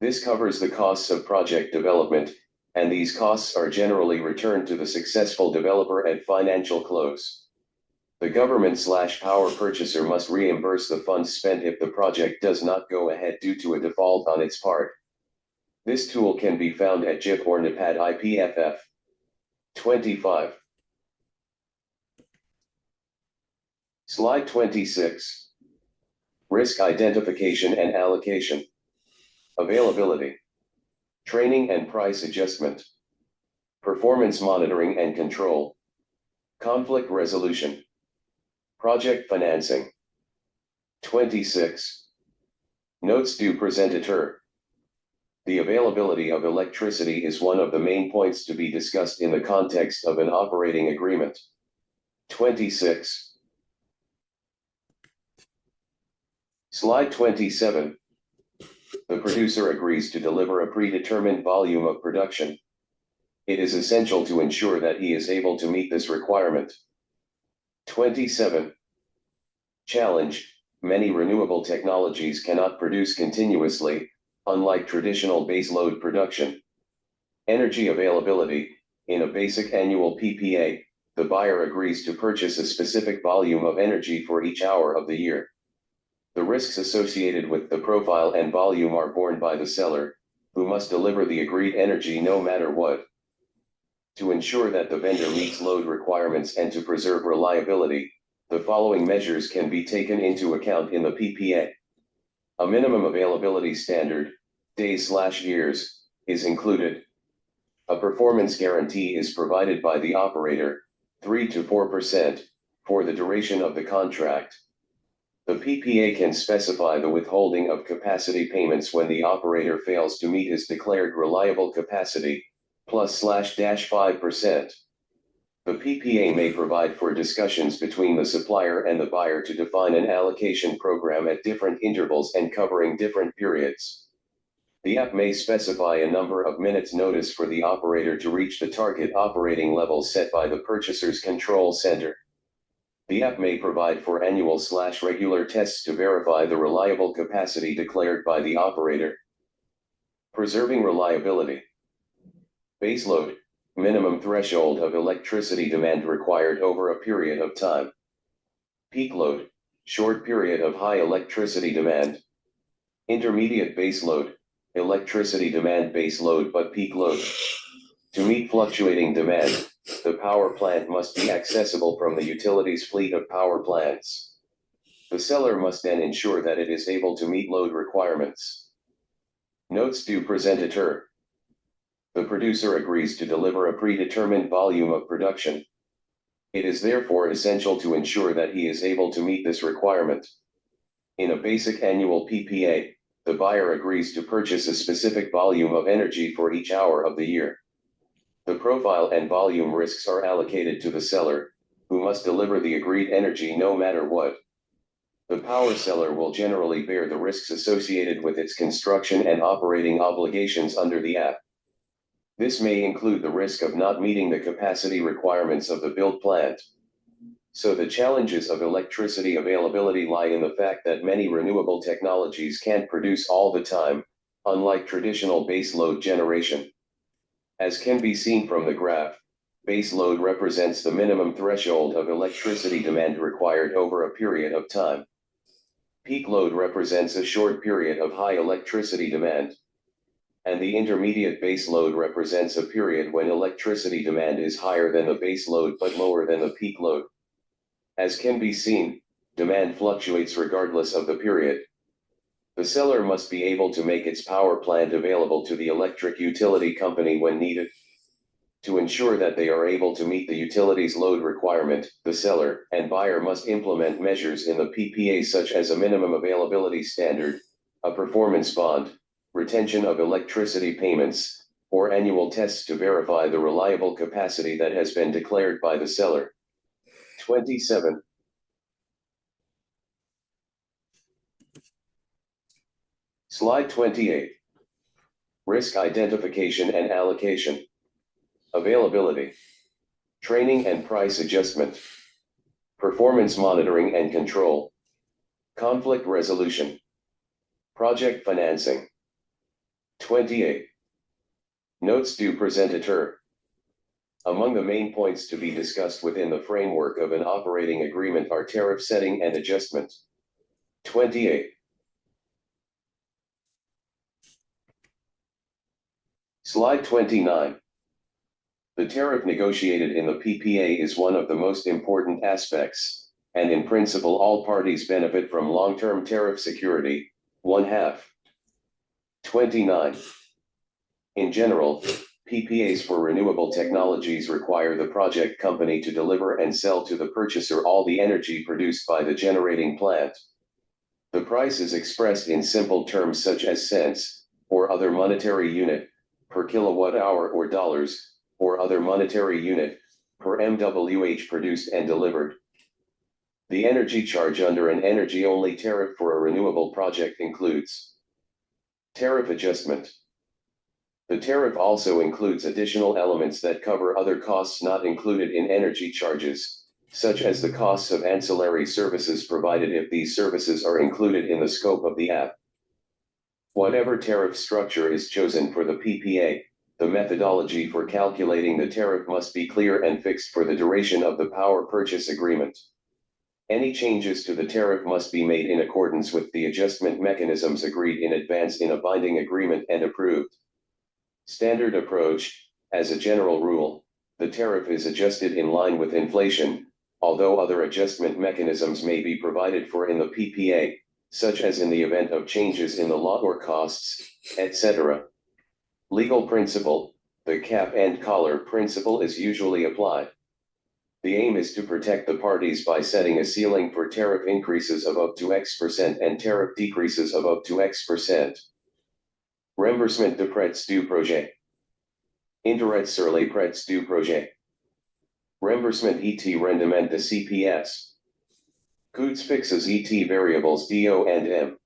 S1: This covers the costs of project development, and these costs are generally returned to the successful developer at financial close. The government/power purchaser must reimburse the funds spent if the project does not go ahead due to a default on its part. This tool can be found at JIP or NEPAD IPFF. 25. Slide 26. Risk identification and allocation. Availability. Training and price adjustment. Performance monitoring and control. Conflict resolution. Project financing. 26. Notes du presentateur. The availability of electricity is one of the main points to be discussed in the context of an operating agreement. 26. Slide 27. The producer agrees to deliver a predetermined volume of production. It is essential to ensure that he is able to meet this requirement. 27. Challenge. Many renewable technologies cannot produce continuously, unlike traditional baseload production. Energy availability. In a basic annual PPA, the buyer agrees to purchase a specific volume of energy for each hour of the year. The risks associated with the profile and volume are borne by the seller, who must deliver the agreed energy no matter what. To ensure that the vendor meets load requirements and to preserve reliability, the following measures can be taken into account in the PPA. A minimum availability standard, days/years, is included. A performance guarantee is provided by the operator, 3 to 4%, for the duration of the contract. The PPA can specify the withholding of capacity payments when the operator fails to meet his declared reliable capacity, +/-5%. The PPA may provide for discussions between the supplier and the buyer to define an allocation program at different intervals and covering different periods. The app may specify a number of minutes notice for the operator to reach the target operating level set by the purchaser's control center. The app may provide for annual/regular tests to verify the reliable capacity declared by the operator. Preserving reliability. Baseload, minimum threshold of electricity demand required over a period of time. Peak load, short period of high electricity demand. Intermediate baseload, electricity demand baseload but peak load. To meet fluctuating demand, the power plant must be accessible from the utility's fleet of power plants. The seller must then ensure that it is able to meet load requirements. Notes du presentateur. The producer agrees to deliver a predetermined volume of production. It is therefore essential to ensure that he is able to meet this requirement. In a basic annual PPA, the buyer agrees to purchase a specific volume of energy for each hour of the year. The profile and volume risks are allocated to the seller, who must deliver the agreed energy no matter what. The power seller will generally bear the risks associated with its construction and operating obligations under the app. This may include the risk of not meeting the capacity requirements of the built plant. So the challenges of electricity availability lie in the fact that many renewable technologies can't produce all the time, unlike traditional baseload generation. As can be seen from the graph, baseload represents the minimum threshold of electricity demand required over a period of time. Peak load represents a short period of high electricity demand. and the intermediate base load represents a period when electricity demand is higher than the base load but lower than the peak load. As can be seen, demand fluctuates regardless of the period. The seller must be able to make its power plant available to the electric utility company when needed. To ensure that they are able to meet the utility's load requirement, the seller and buyer must implement measures in the PPA such as a minimum availability standard, a performance bond, retention of electricity payments, or annual tests to verify the reliable capacity that has been declared by the seller. 27. Slide 28. Risk identification and allocation. Availability. Training and price adjustment. Performance monitoring and control. Conflict resolution. Project financing. 28. Notes du presentateur. Among the main points to be discussed within the framework of an operating agreement are tariff setting and adjustment. 28. Slide 29. The tariff negotiated in the PPA is one of the most important aspects, and in principle all parties benefit from long-term tariff security. 1/2. 29. In general, PPAs for renewable technologies require the project company to deliver and sell to the purchaser all the energy produced by the generating plant. The price is expressed in simple terms such as cents, or other monetary unit, per kilowatt hour or dollars, or other monetary unit, per MWh produced and delivered. The energy charge under an energy-only tariff for a renewable project includes tariff adjustment. The tariff also includes additional elements that cover other costs not included in energy charges, such as the costs of ancillary services provided if these services are included in the scope of the app. Whatever tariff structure is chosen for the PPA, the methodology for calculating the tariff must be clear and fixed for the duration of the power purchase agreement. Any changes to the tariff must be made in accordance with the adjustment mechanisms agreed in advance in a binding agreement and approved. Standard approach. As a general rule, the tariff is adjusted in line with inflation, although other adjustment mechanisms may be provided for in the PPA, such as in the event of changes in the law or costs, etc. Legal principle. The cap and collar principle is usually applied. The aim is to protect the parties by setting a ceiling for tariff increases of up to X% and tariff decreases of up to X%. Remboursement de prêts du projet. Intérêt sur les prêts du projet. Remboursement et rendement de CPS. Coûts fixes et variables DO&M.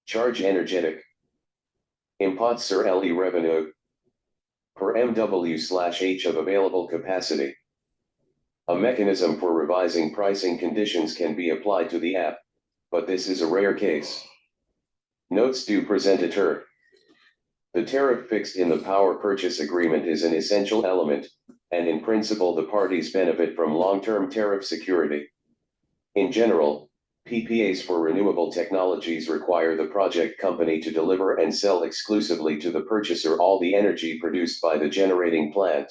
S1: Charge énergétique. Impôt sur les revenus. Per MW/H of available capacity. A mechanism for revising pricing conditions can be applied to the app, but this is a rare case. Notes du presentateur. The tariff fixed in the power purchase agreement is an essential element, and in principle the parties benefit from long-term tariff security. In general, PPAs for renewable technologies require the project company to deliver and sell exclusively to the purchaser all the energy produced by the generating plant.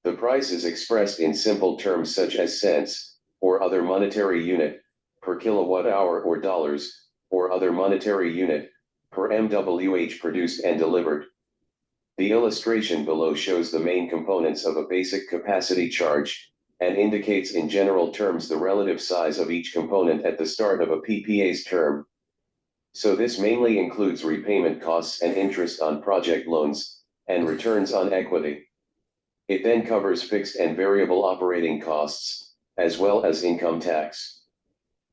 S1: The price is expressed in simple terms such as cents, or other monetary unit, per kilowatt hour or dollars, or other monetary unit, per MWh produced and delivered. The illustration below shows the main components of a basic capacity charge, and indicates in general terms the relative size of each component at the start of a PPA's term. So this mainly includes repayment costs and interest on project loans, and returns on equity. It then covers fixed and variable operating costs, as well as income tax.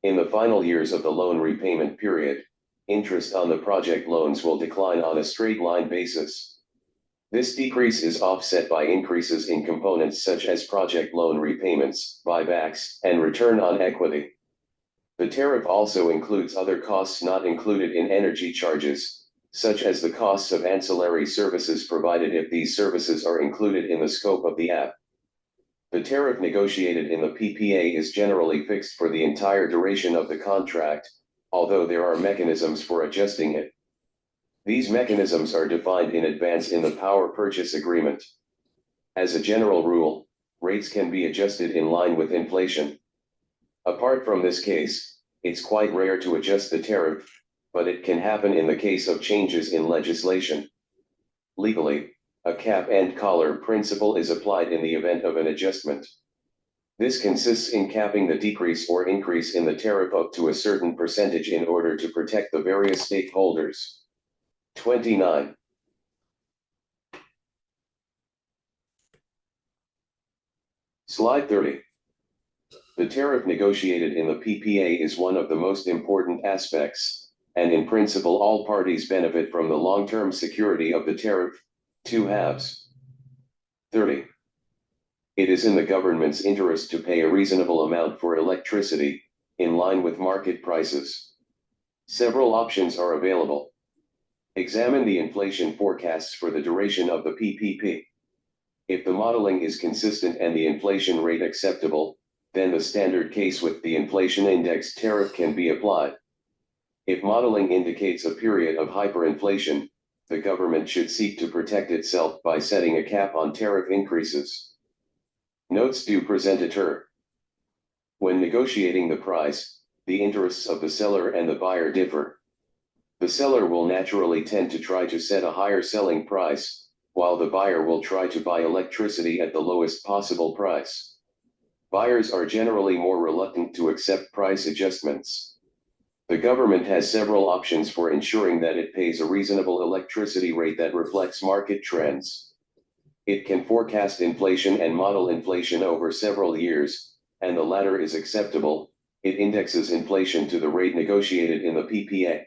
S1: In the final years of the loan repayment period, interest on the project loans will decline on a straight-line basis. This decrease is offset by increases in components such as project loan repayments, buybacks, and return on equity. The tariff also includes other costs not included in energy charges, such as the costs of ancillary services provided if these services are included in the scope of the app. The tariff negotiated in the PPA is generally fixed for the entire duration of the contract, although there are mechanisms for adjusting it. These mechanisms are defined in advance in the power purchase agreement. As a general rule, rates can be adjusted in line with inflation. Apart from this case, it's quite rare to adjust the tariff, but it can happen in the case of changes in legislation. Legally, a cap and collar principle is applied in the event of an adjustment. This consists in capping the decrease or increase in the tariff up to a certain percentage in order to protect the various stakeholders. 29. Slide 30. The tariff negotiated in the PPA is one of the most important aspects, and in principle all parties benefit from the long-term security of the tariff. 2 halves. 30. It is in the government's interest to pay a reasonable amount for electricity, in line with market prices. Several options are available. Examine the inflation forecasts for the duration of the PPP. If the modeling is consistent and the inflation rate acceptable, then the standard case with the inflation index tariff can be applied. If modeling indicates a period of hyperinflation, the government should seek to protect itself by setting a cap on tariff increases. Notes du présentateur. When negotiating the price, the interests of the seller and the buyer differ. The seller will naturally tend to try to set a higher selling price, while the buyer will try to buy electricity at the lowest possible price. Buyers are generally more reluctant to accept price adjustments. The government has several options for ensuring that it pays a reasonable electricity rate that reflects market trends. It can forecast inflation and model inflation over several years, and the latter is acceptable. It indexes inflation to the rate negotiated in the PPA.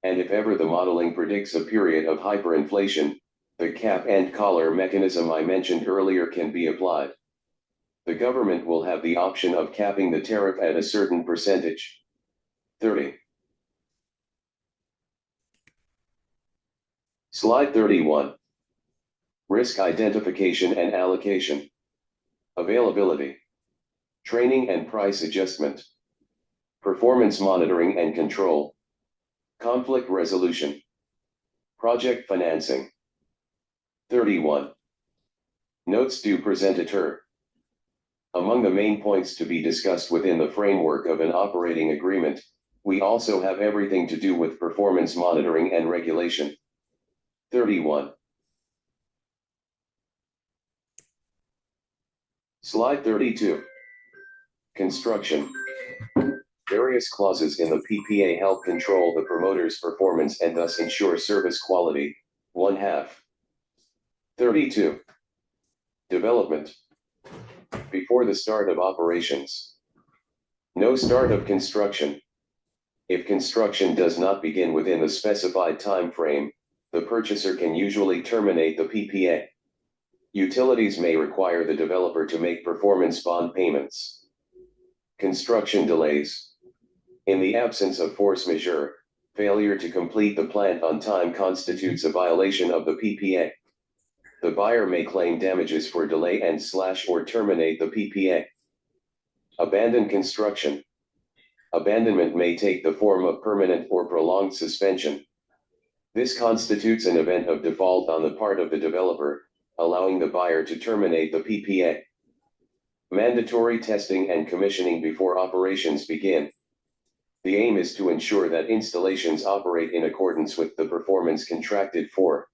S1: And if ever the modeling predicts a period of hyperinflation, the cap and collar mechanism I mentioned earlier can be applied. The government will have the option of capping the tariff at a certain percentage. 30. Slide 31. Risk identification and allocation. Availability. Training and price adjustment. Performance monitoring and control. Conflict resolution. Project financing. 31. Notes du présentateur. Among the main points to be discussed within the framework of an operating agreement, we also have everything to do with performance monitoring and regulation. 31. Slide 32. Construction. Various clauses in the PPA help control the promoter's performance and thus ensure service quality. 1/2. 32. Development. Before the start of operations. No start of construction. If construction does not begin within the specified time frame, the purchaser can usually terminate the PPA. Utilities may require the developer to make performance bond payments. Construction delays. In the absence of force majeure, failure to complete the plant on time constitutes a violation of the PPA. The buyer may claim damages for delay and/or terminate the PPA. Abandon construction. Abandonment may take the form of permanent or prolonged suspension. This constitutes an event of default on the part of the developer, allowing the buyer to terminate the PPA. Mandatory testing and commissioning before operations begin. The aim is to ensure that installations operate in accordance with the performance contracted for.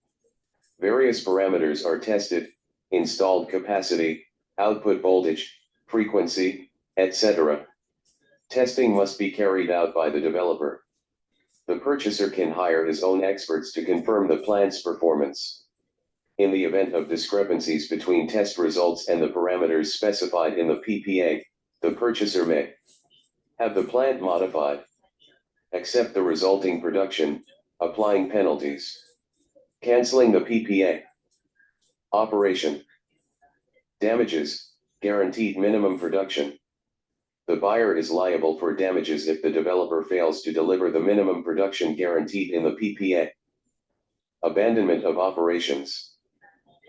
S1: Various parameters are tested: installed capacity, output voltage, frequency, etc. Testing must be carried out by the developer. The purchaser can hire his own experts to confirm the plant's performance. In the event of discrepancies between test results and the parameters specified in the PPA, the purchaser may have the plant modified, accept the resulting production, applying penalties, canceling the PPA. Operation. Damages, guaranteed minimum production. The buyer is liable for damages if the developer fails to deliver the minimum production guaranteed in the PPA. Abandonment of operations.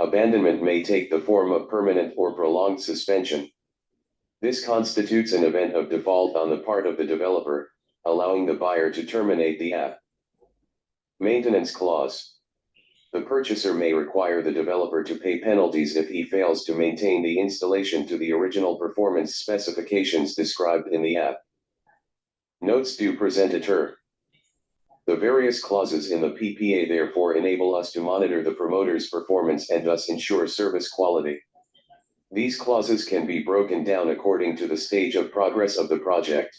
S1: Abandonment may take the form of permanent or prolonged suspension. This constitutes an event of default on the part of the developer, allowing the buyer to terminate the app. Maintenance clause. The purchaser may require the developer to pay penalties if he fails to maintain the installation to the original performance specifications described in the app. Notes du presentateur. The various clauses in the PPA therefore enable us to monitor the promoter's performance and thus ensure service quality. These clauses can be broken down according to the stage of progress of the project.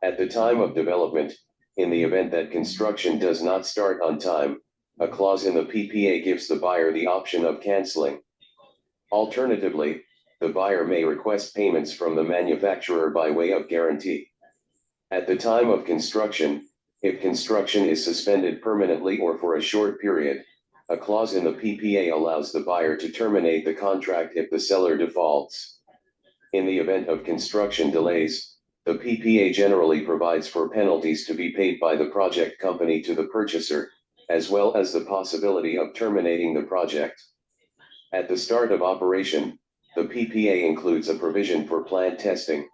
S1: At the time of development, in the event that construction does not start on time, a clause in the PPA gives the buyer the option of canceling. Alternatively, the buyer may request payments from the manufacturer by way of guarantee. At the time of construction, if construction is suspended permanently or for a short period, a clause in the PPA allows the buyer to terminate the contract if the seller defaults. In the event of construction delays, the PPA generally provides for penalties to be paid by the project company to the purchaser, as well as the possibility of terminating the project. At the start of operation, the PPA includes a provision for plant testing.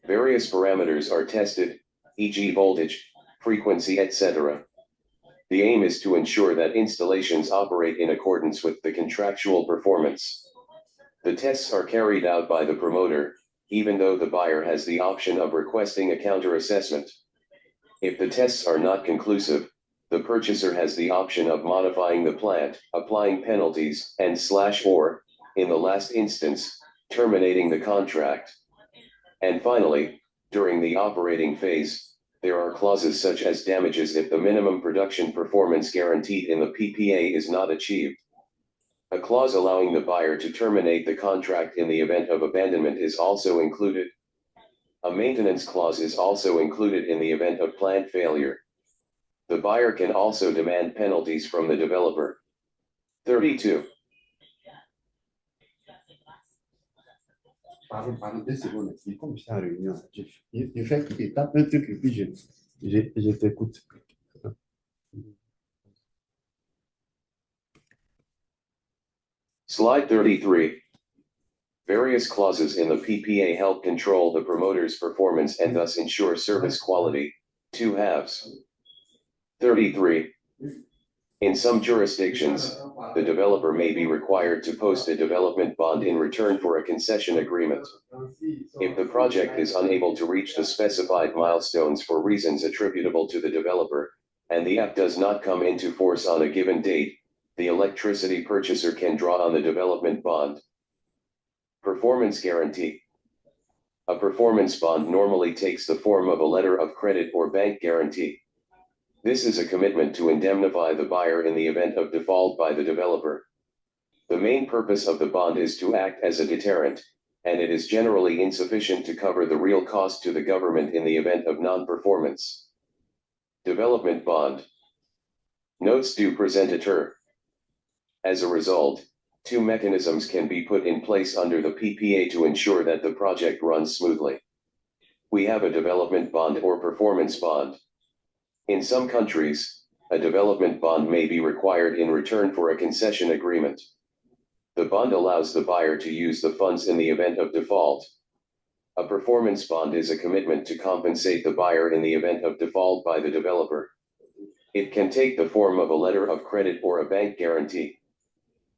S1: Various parameters are tested, e.g. voltage, frequency, etc. The aim is to ensure that installations operate in accordance with the contractual performance. The tests are carried out by the promoter, even though the buyer has the option of requesting a counter-assessment. If the tests are not conclusive, the purchaser has the option of modifying the plant, applying penalties, and/or, in the last instance, terminating the contract. And finally, during the operating phase, there are clauses such as damages if the minimum production performance guaranteed in the PPA is not achieved. A clause allowing the buyer to terminate the contract in the event of abandonment is also included. A maintenance clause is also included in the event of plant failure. The buyer can also demand penalties from the developer. 32.
S2: Pardon 2 secondes, il comme ça réunion. Je fais qu'il tape un truc et puis je t'écoute.
S1: Slide 33. Various clauses in the PPA help control the promoter's performance and thus ensure service quality. 2 halves. 33. In some jurisdictions, the developer may be required to post a development bond in return for a concession agreement. If the project is unable to reach the specified milestones for reasons attributable to the developer, and the app does not come into force on a given date, the electricity purchaser can draw on the development bond. Performance guarantee. A performance bond normally takes the form of a letter of credit or bank guarantee. This is a commitment to indemnify the buyer in the event of default by the developer. The main purpose of the bond is to act as a deterrent, and it is generally insufficient to cover the real cost to the government in the event of non-performance. Development bond. Notes du presentateur. As a result, 2 mechanisms can be put in place under the PPA to ensure that the project runs smoothly. We have a development bond or performance bond. In some countries, a development bond may be required in return for a concession agreement. The bond allows the buyer to use the funds in the event of default. A performance bond is a commitment to compensate the buyer in the event of default by the developer. It can take the form of a letter of credit or a bank guarantee.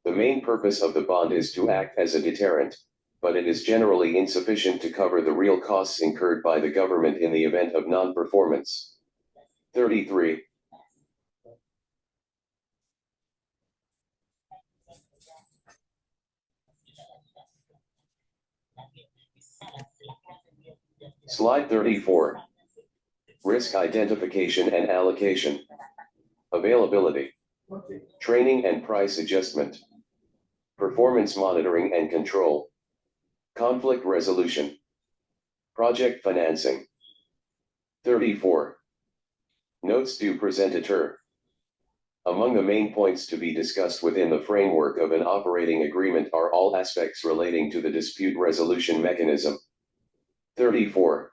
S1: The main purpose of the bond is to act as a deterrent, but it is generally insufficient to cover the real costs incurred by the government in the event of non-performance. 33. Slide 34. Risk identification and allocation. Availability. Training and price adjustment. Performance monitoring and control. Conflict resolution. Project financing. 34. Notes du presentateur. Among the main points to be discussed within the framework of an operating agreement are all aspects relating to the dispute resolution mechanism. 34.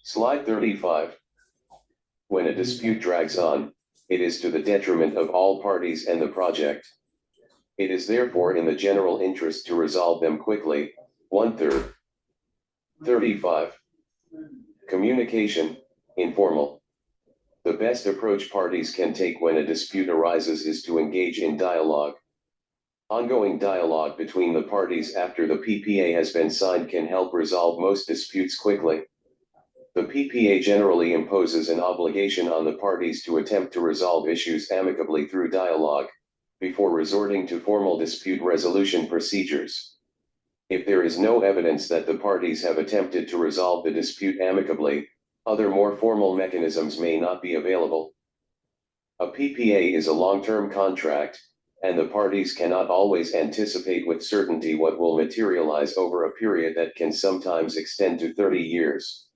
S1: Slide 35. When a dispute drags on, it is to the detriment of all parties and the project. It is therefore in the general interest to resolve them quickly. 1/3. 35. Communication, informal. The best approach parties can take when a dispute arises is to engage in dialogue. Ongoing dialogue between the parties after the PPA has been signed can help resolve most disputes quickly. The PPA generally imposes an obligation on the parties to attempt to resolve issues amicably through dialogue, before resorting to formal dispute resolution procedures. If there is no evidence that the parties have attempted to resolve the dispute amicably, other more formal mechanisms may not be available. A PPA is a long-term contract, and the parties cannot always anticipate with certainty what will materialize over a period that can sometimes extend to 30 years.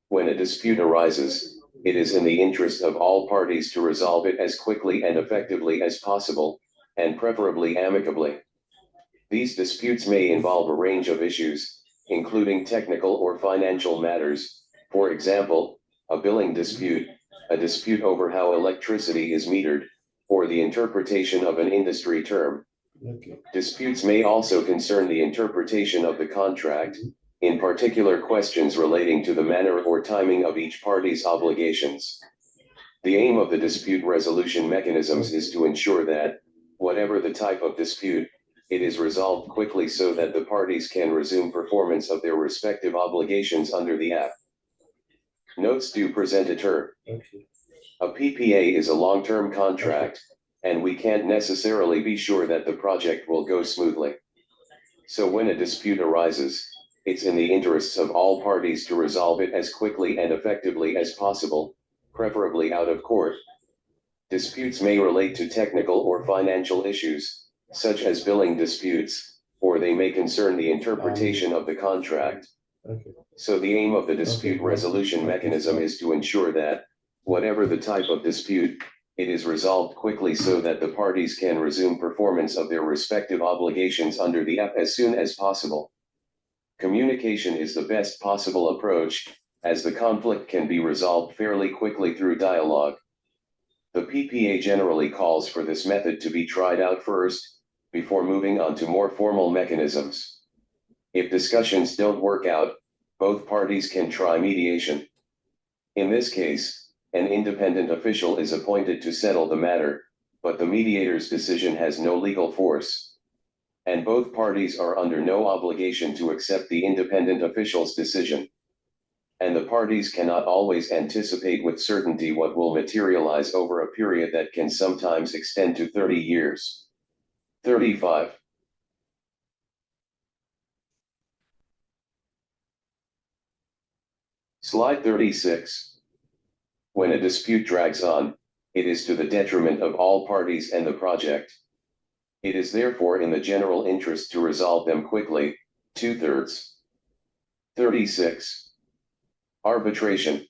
S1: When a dispute arises, it is in the interest of all parties to resolve it as quickly and effectively as possible, and preferably amicably. These disputes may involve a range of issues, including technical or financial matters, for example, a billing dispute, a dispute over how electricity is metered, or the interpretation of an industry term.
S2: Okay.
S1: Disputes may also concern the interpretation of the contract, in particular questions relating to the manner or timing of each party's obligations. The aim of the dispute resolution mechanisms is to ensure that, whatever the type of dispute, it is resolved quickly so that the parties can resume performance of their respective obligations under the Act. Notes du présentateur.
S2: Okay.
S1: A PPA is a long-term contract, and we can't necessarily be sure that the project will go smoothly. So when a dispute arises, it's in the interests of all parties to resolve it as quickly and effectively as possible, preferably out of court. Disputes may relate to technical or financial issues, such as billing disputes, or they may concern the interpretation of the contract.
S2: Okay.
S1: So the aim of the dispute resolution mechanism is to ensure that, whatever the type of dispute, it is resolved quickly so that the parties can resume performance of their respective obligations under the Act as soon as possible. Communication is the best possible approach, as the conflict can be resolved fairly quickly through dialogue. The PPA generally calls for this method to be tried out first, before moving on to more formal mechanisms. If discussions don't work out, both parties can try mediation. In this case, an independent official is appointed to settle the matter, but the mediator's decision has no legal force. And both parties are under no obligation to accept the independent official's decision. And the parties cannot always anticipate with certainty what will materialize over a period that can sometimes extend to 30 years. 35. Slide 36. When a dispute drags on, it is to the detriment of all parties and the project. It is therefore in the general interest to resolve them quickly. 2/3. 36. Arbitration.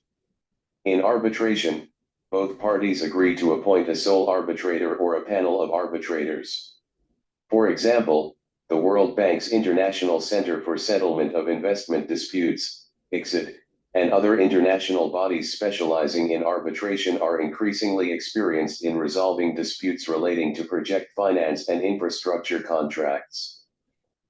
S1: In arbitration, both parties agree to appoint a sole arbitrator or a panel of arbitrators. For example, the World Bank's International Center for Settlement of Investment Disputes, ICSID, and other international bodies specializing in arbitration are increasingly experienced in resolving disputes relating to project finance and infrastructure contracts.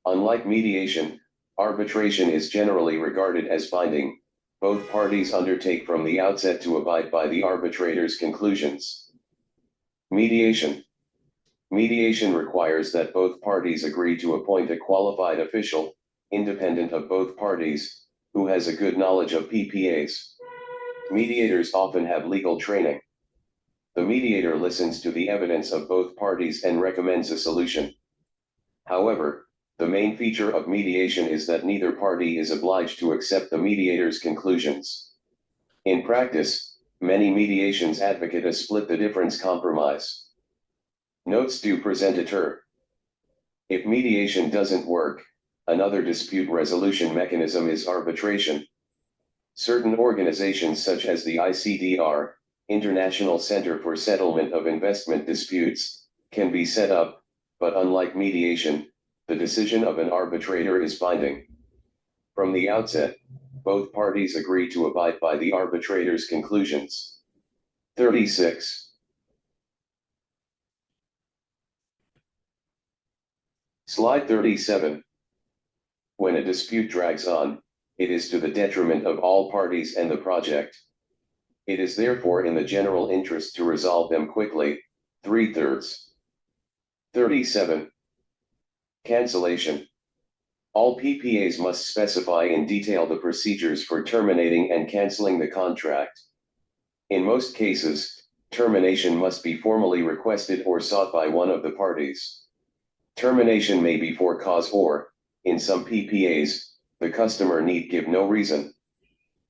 S1: Unlike mediation, arbitration is generally regarded as binding. Both parties undertake from the outset to abide by the arbitrator's conclusions. Mediation. Mediation requires that both parties agree to appoint a qualified official, independent of both parties, who has a good knowledge of PPAs. Mediators often have legal training. The mediator listens to the evidence of both parties and recommends a solution. However, the main feature of mediation is that neither party is obliged to accept the mediator's conclusions. In practice, many mediations advocate a split the difference compromise. Notes du présentateur. If mediation doesn't work, another dispute resolution mechanism is arbitration. Certain organizations such as the ICDR, International Center for Settlement of Investment Disputes, can be set up, but unlike mediation, the decision of an arbitrator is binding. From the outset, both parties agree to abide by the arbitrator's conclusions. 36. Slide 37. When a dispute drags on, it is to the detriment of all parties and the project. It is therefore in the general interest to resolve them quickly. 3/3. 37. Cancellation. All PPAs must specify in detail the procedures for terminating and canceling the contract. In most cases, termination must be formally requested or sought by one of the parties. Termination may be for cause or, in some PPAs, the customer need give no reason.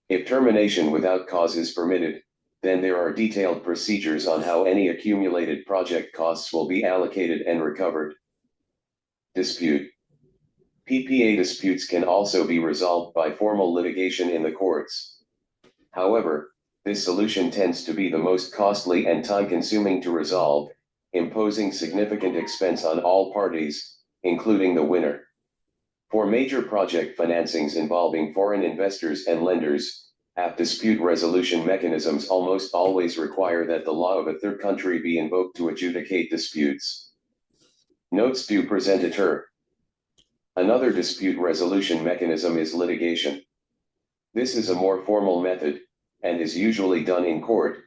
S1: If termination without cause is permitted, then there are detailed procedures on how any accumulated project costs will be allocated and recovered. Dispute. PPA disputes can also be resolved by formal litigation in the courts. However, this solution tends to be the most costly and time-consuming to resolve, imposing significant expense on all parties, including the winner. For major project financings involving foreign investors and lenders, apt dispute resolution mechanisms almost always require that the law of a third country be invoked to adjudicate disputes. Notes du presentateur. Another dispute resolution mechanism is litigation. This is a more formal method, and is usually done in court.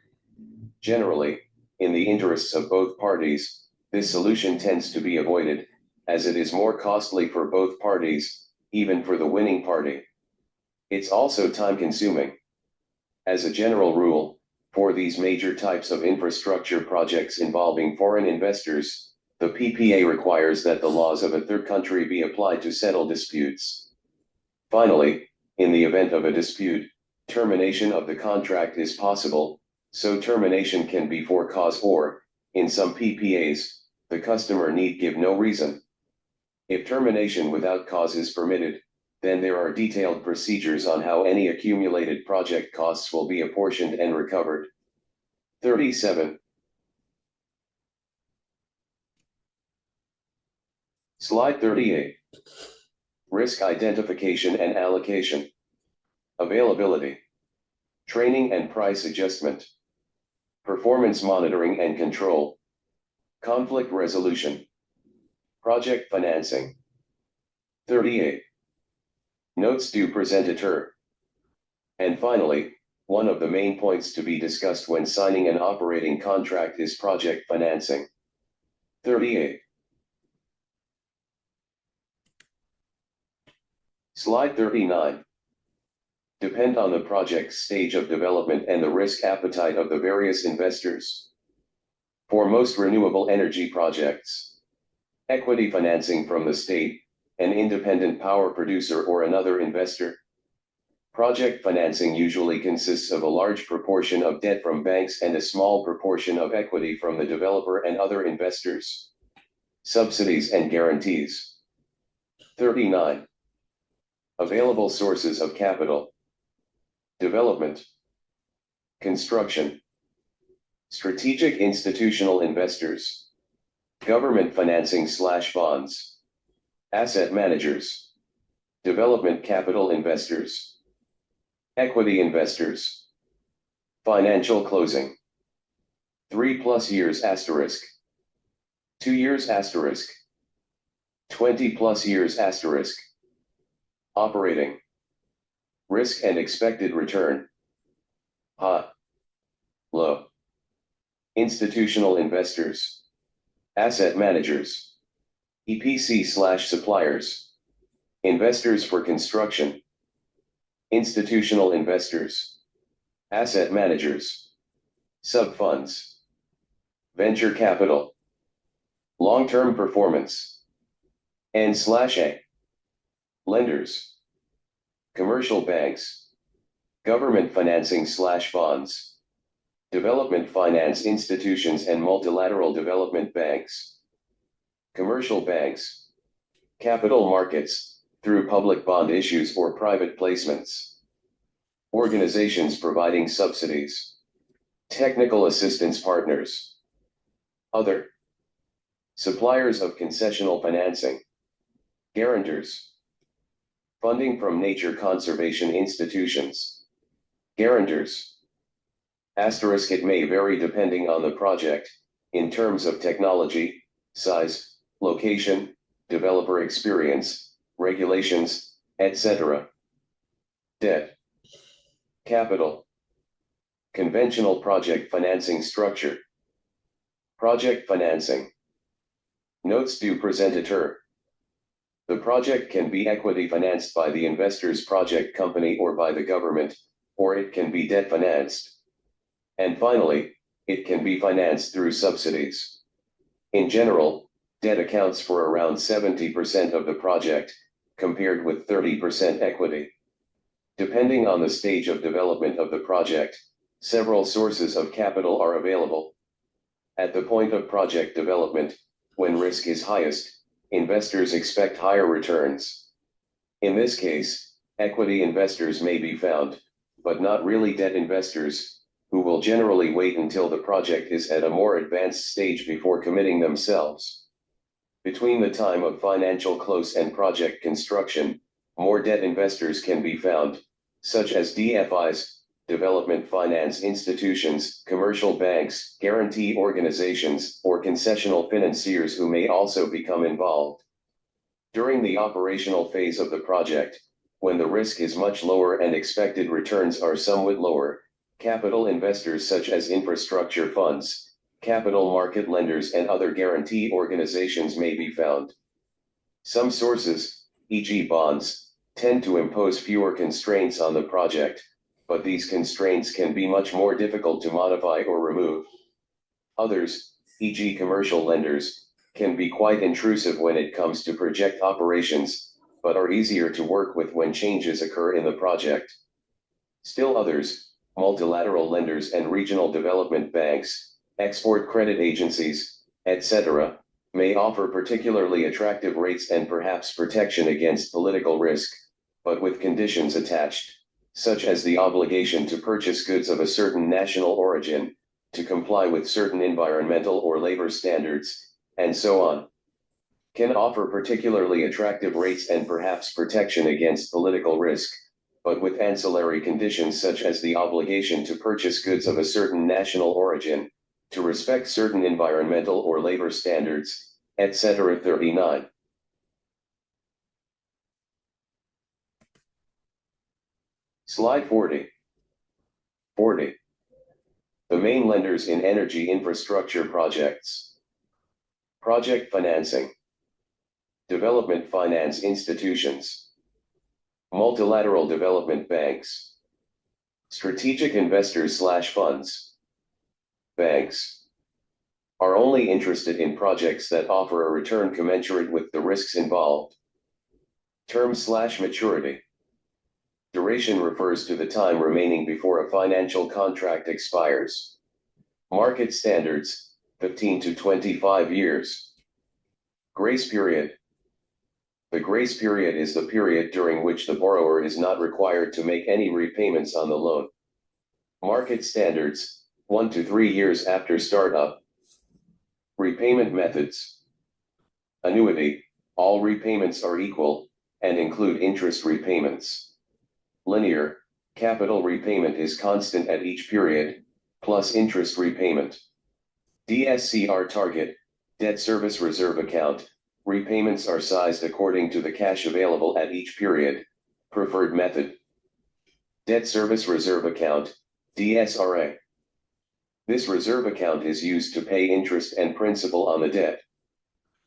S1: Generally, in the interests of both parties, this solution tends to be avoided, as it is more costly for both parties, even for the winning party. It's also time-consuming. As a general rule, for these major types of infrastructure projects involving foreign investors, the PPA requires that the laws of a third country be applied to settle disputes. Finally, in the event of a dispute, termination of the contract is possible, so termination can be for cause or, in some PPAs, the customer need give no reason. If termination without cause is permitted, then there are detailed procedures on how any accumulated project costs will be apportioned and recovered. 37. Slide 38. Risk identification and allocation. Availability. Training and price adjustment. Performance monitoring and control. Conflict resolution. Project financing. 38. Notes du presentateur. And finally, one of the main points to be discussed when signing an operating contract is project financing. 38. Slide 39. Depend on the project's stage of development and the risk appetite of the various investors. For most renewable energy projects, equity financing from the state, an independent power producer or another investor. Project financing usually consists of a large proportion of debt from banks and a small proportion of equity from the developer and other investors. Subsidies and guarantees. 39. Available sources of capital. Development. Construction. Strategic institutional investors. Government financing/bonds. Asset managers. Development capital investors. Equity investors. Financial closing. 3+ years asterisk. 2 years asterisk. 20+ years asterisk. Operating. Risk and expected return. High. Low. Institutional investors. Asset managers. EPC/suppliers. Investors for construction. Institutional investors. Asset managers. Sub-funds. Venture capital. Long-term performance. N/A. Lenders. Commercial banks. Government financing/bonds. Development finance institutions and multilateral development banks. Commercial banks. Capital markets, through public bond issues or private placements. Organizations providing subsidies. Technical assistance partners. Other. Suppliers of concessional financing. Guarantors. Funding from nature conservation institutions. Guarantors. Asterisk it may vary depending on the project, in terms of technology, size, location, developer experience, regulations, etc. Debt. Capital. Conventional project financing structure. Project financing. Notes du presentateur. The project can be equity financed by the investor's project company or by the government, or it can be debt financed. And finally, it can be financed through subsidies. In general, debt accounts for around 70% of the project, compared with 30% equity. Depending on the stage of development of the project, several sources of capital are available. At the point of project development, when risk is highest, investors expect higher returns. In this case, equity investors may be found, but not really debt investors, who will generally wait until the project is at a more advanced stage before committing themselves. Between the time of financial close and project construction, more debt investors can be found, such as DFIs, development finance institutions, commercial banks, guarantee organizations, or concessional financiers who may also become involved. During the operational phase of the project, when the risk is much lower and expected returns are somewhat lower, capital investors such as infrastructure funds, capital market lenders and other guarantee organizations may be found. Some sources, e.g. bonds, tend to impose fewer constraints on the project, but these constraints can be much more difficult to modify or remove. Others, e.g. commercial lenders, can be quite intrusive when it comes to project operations, but are easier to work with when changes occur in the project. Still others, multilateral lenders and regional development banks, export credit agencies, etc., may offer particularly attractive rates and perhaps protection against political risk, but with conditions attached, such as the obligation to purchase goods of a certain national origin, to comply with certain environmental or labor standards, and so on. Can offer particularly attractive rates and perhaps protection against political risk, but with ancillary conditions such as the obligation to purchase goods of a certain national origin, to respect certain environmental or labor standards, etc. 39. Slide 40. 40. The main lenders in energy infrastructure projects. Project financing. Development finance institutions. Multilateral development banks. Strategic investors/funds. Banks are only interested in projects that offer a return commensurate with the risks involved. Term/maturity. Duration refers to the time remaining before a financial contract expires. Market standards, 15 to 25 years. Grace period. The grace period is the period during which the borrower is not required to make any repayments on the loan. Market standards, 1 to 3 years after startup. Repayment methods. Annuity, all repayments are equal, and include interest repayments. Linear, capital repayment is constant at each period, plus interest repayment. DSCR target, debt service reserve account, repayments are sized according to the cash available at each period, preferred method. Debt service reserve account, DSRA. This reserve account is used to pay interest and principal on the debt.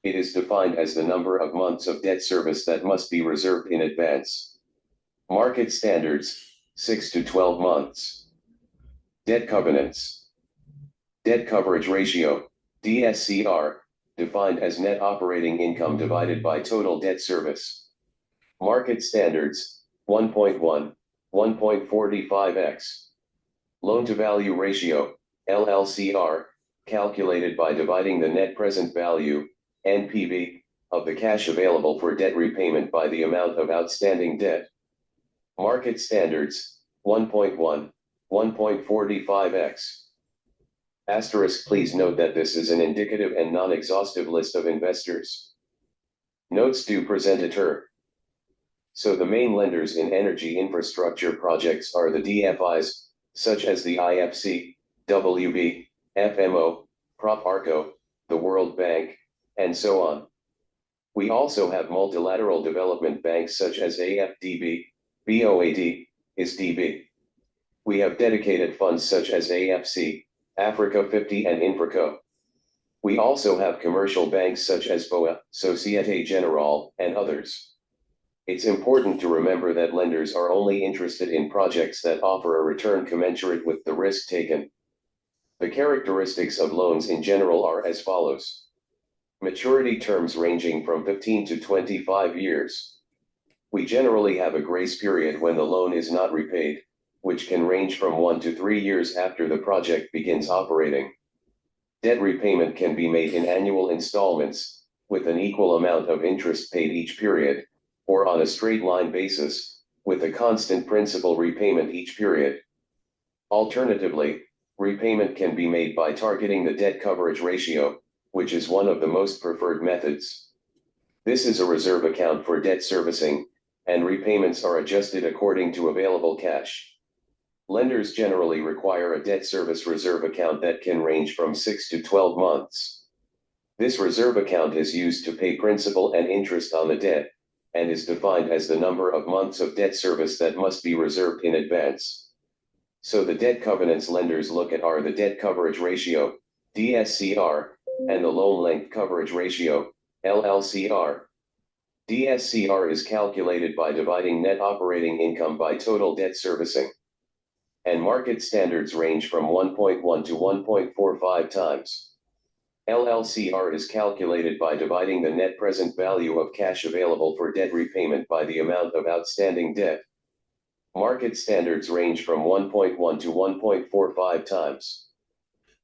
S1: It is defined as the number of months of debt service that must be reserved in advance. Market standards, 6 to 12 months. Debt covenants. Debt coverage ratio, DSCR, defined as net operating income divided by total debt service. Market standards, 1.1, 1.45x. Loan-to-value ratio, LLCR, calculated by dividing the net present value, NPV, of the cash available for debt repayment by the amount of outstanding debt. Market standards, 1.1, 1.45x. Asterisk, please note that this is an indicative and non-exhaustive list of investors. Notes du presentateur. So the main lenders in energy infrastructure projects are the DFIs, such as the IFC, WB, FMO, PropArco, the World Bank, and so on. We also have multilateral development banks such as AFDB, BOAD, ISDB. We have dedicated funds such as AFC, Africa 50 and Infraco. We also have commercial banks such as BOA, Societe Generale, and others. It's important to remember that lenders are only interested in projects that offer a return commensurate with the risk taken. The characteristics of loans in general are as follows. Maturity terms ranging from 15 to 25 years. We generally have a grace period when the loan is not repaid, which can range from 1 to 3 years after the project begins operating. Debt repayment can be made in annual installments, with an equal amount of interest paid each period, or on a straight line basis, with a constant principal repayment each period. Alternatively, repayment can be made by targeting the debt coverage ratio, which is one of the most preferred methods. This is a reserve account for debt servicing, and repayments are adjusted according to available cash. Lenders generally require a debt service reserve account that can range from 6 to 12 months. This reserve account is used to pay principal and interest on the debt, and is defined as the number of months of debt service that must be reserved in advance. So the debt covenants lenders look at are the debt coverage ratio, DSCR, and the loan length coverage ratio, LLCR. DSCR is calculated by dividing net operating income by total debt servicing. And market standards range from 1.1 to 1.45 times. LLCR is calculated by dividing the net present value of cash available for debt repayment by the amount of outstanding debt. Market standards range from 1.1 to 1.45 times.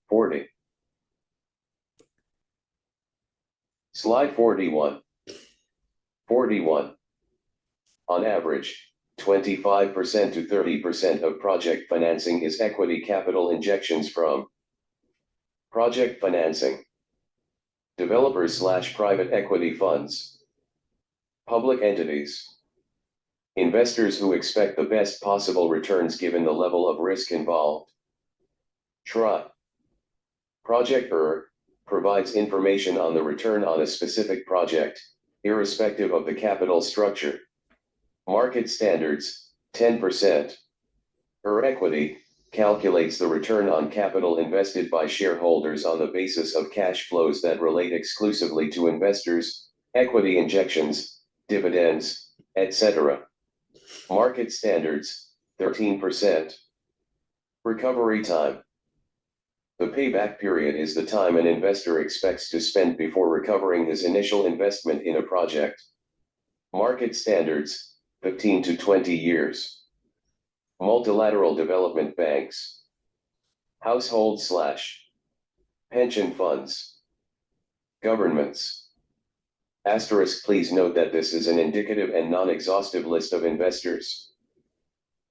S1: 40. Slide 41. 41. On average, 25% to 30% of project financing is equity capital injections from project financing, developers/private equity funds, public entities, investors who expect the best possible returns given the level of risk involved. TRA. Project provides information on the return on a specific project, irrespective of the capital structure. Market standards, 10%. Equity calculates the return on capital invested by shareholders on the basis of cash flows that relate exclusively to investors, equity injections, dividends, etc. Market standards, 13%. Recovery time. The payback period is the time an investor expects to spend before recovering his initial investment in a project. Market standards, 15 to 20 years. Multilateral development banks. Household/pension funds. Governments. Asterisk, please note that this is an indicative and non-exhaustive list of investors.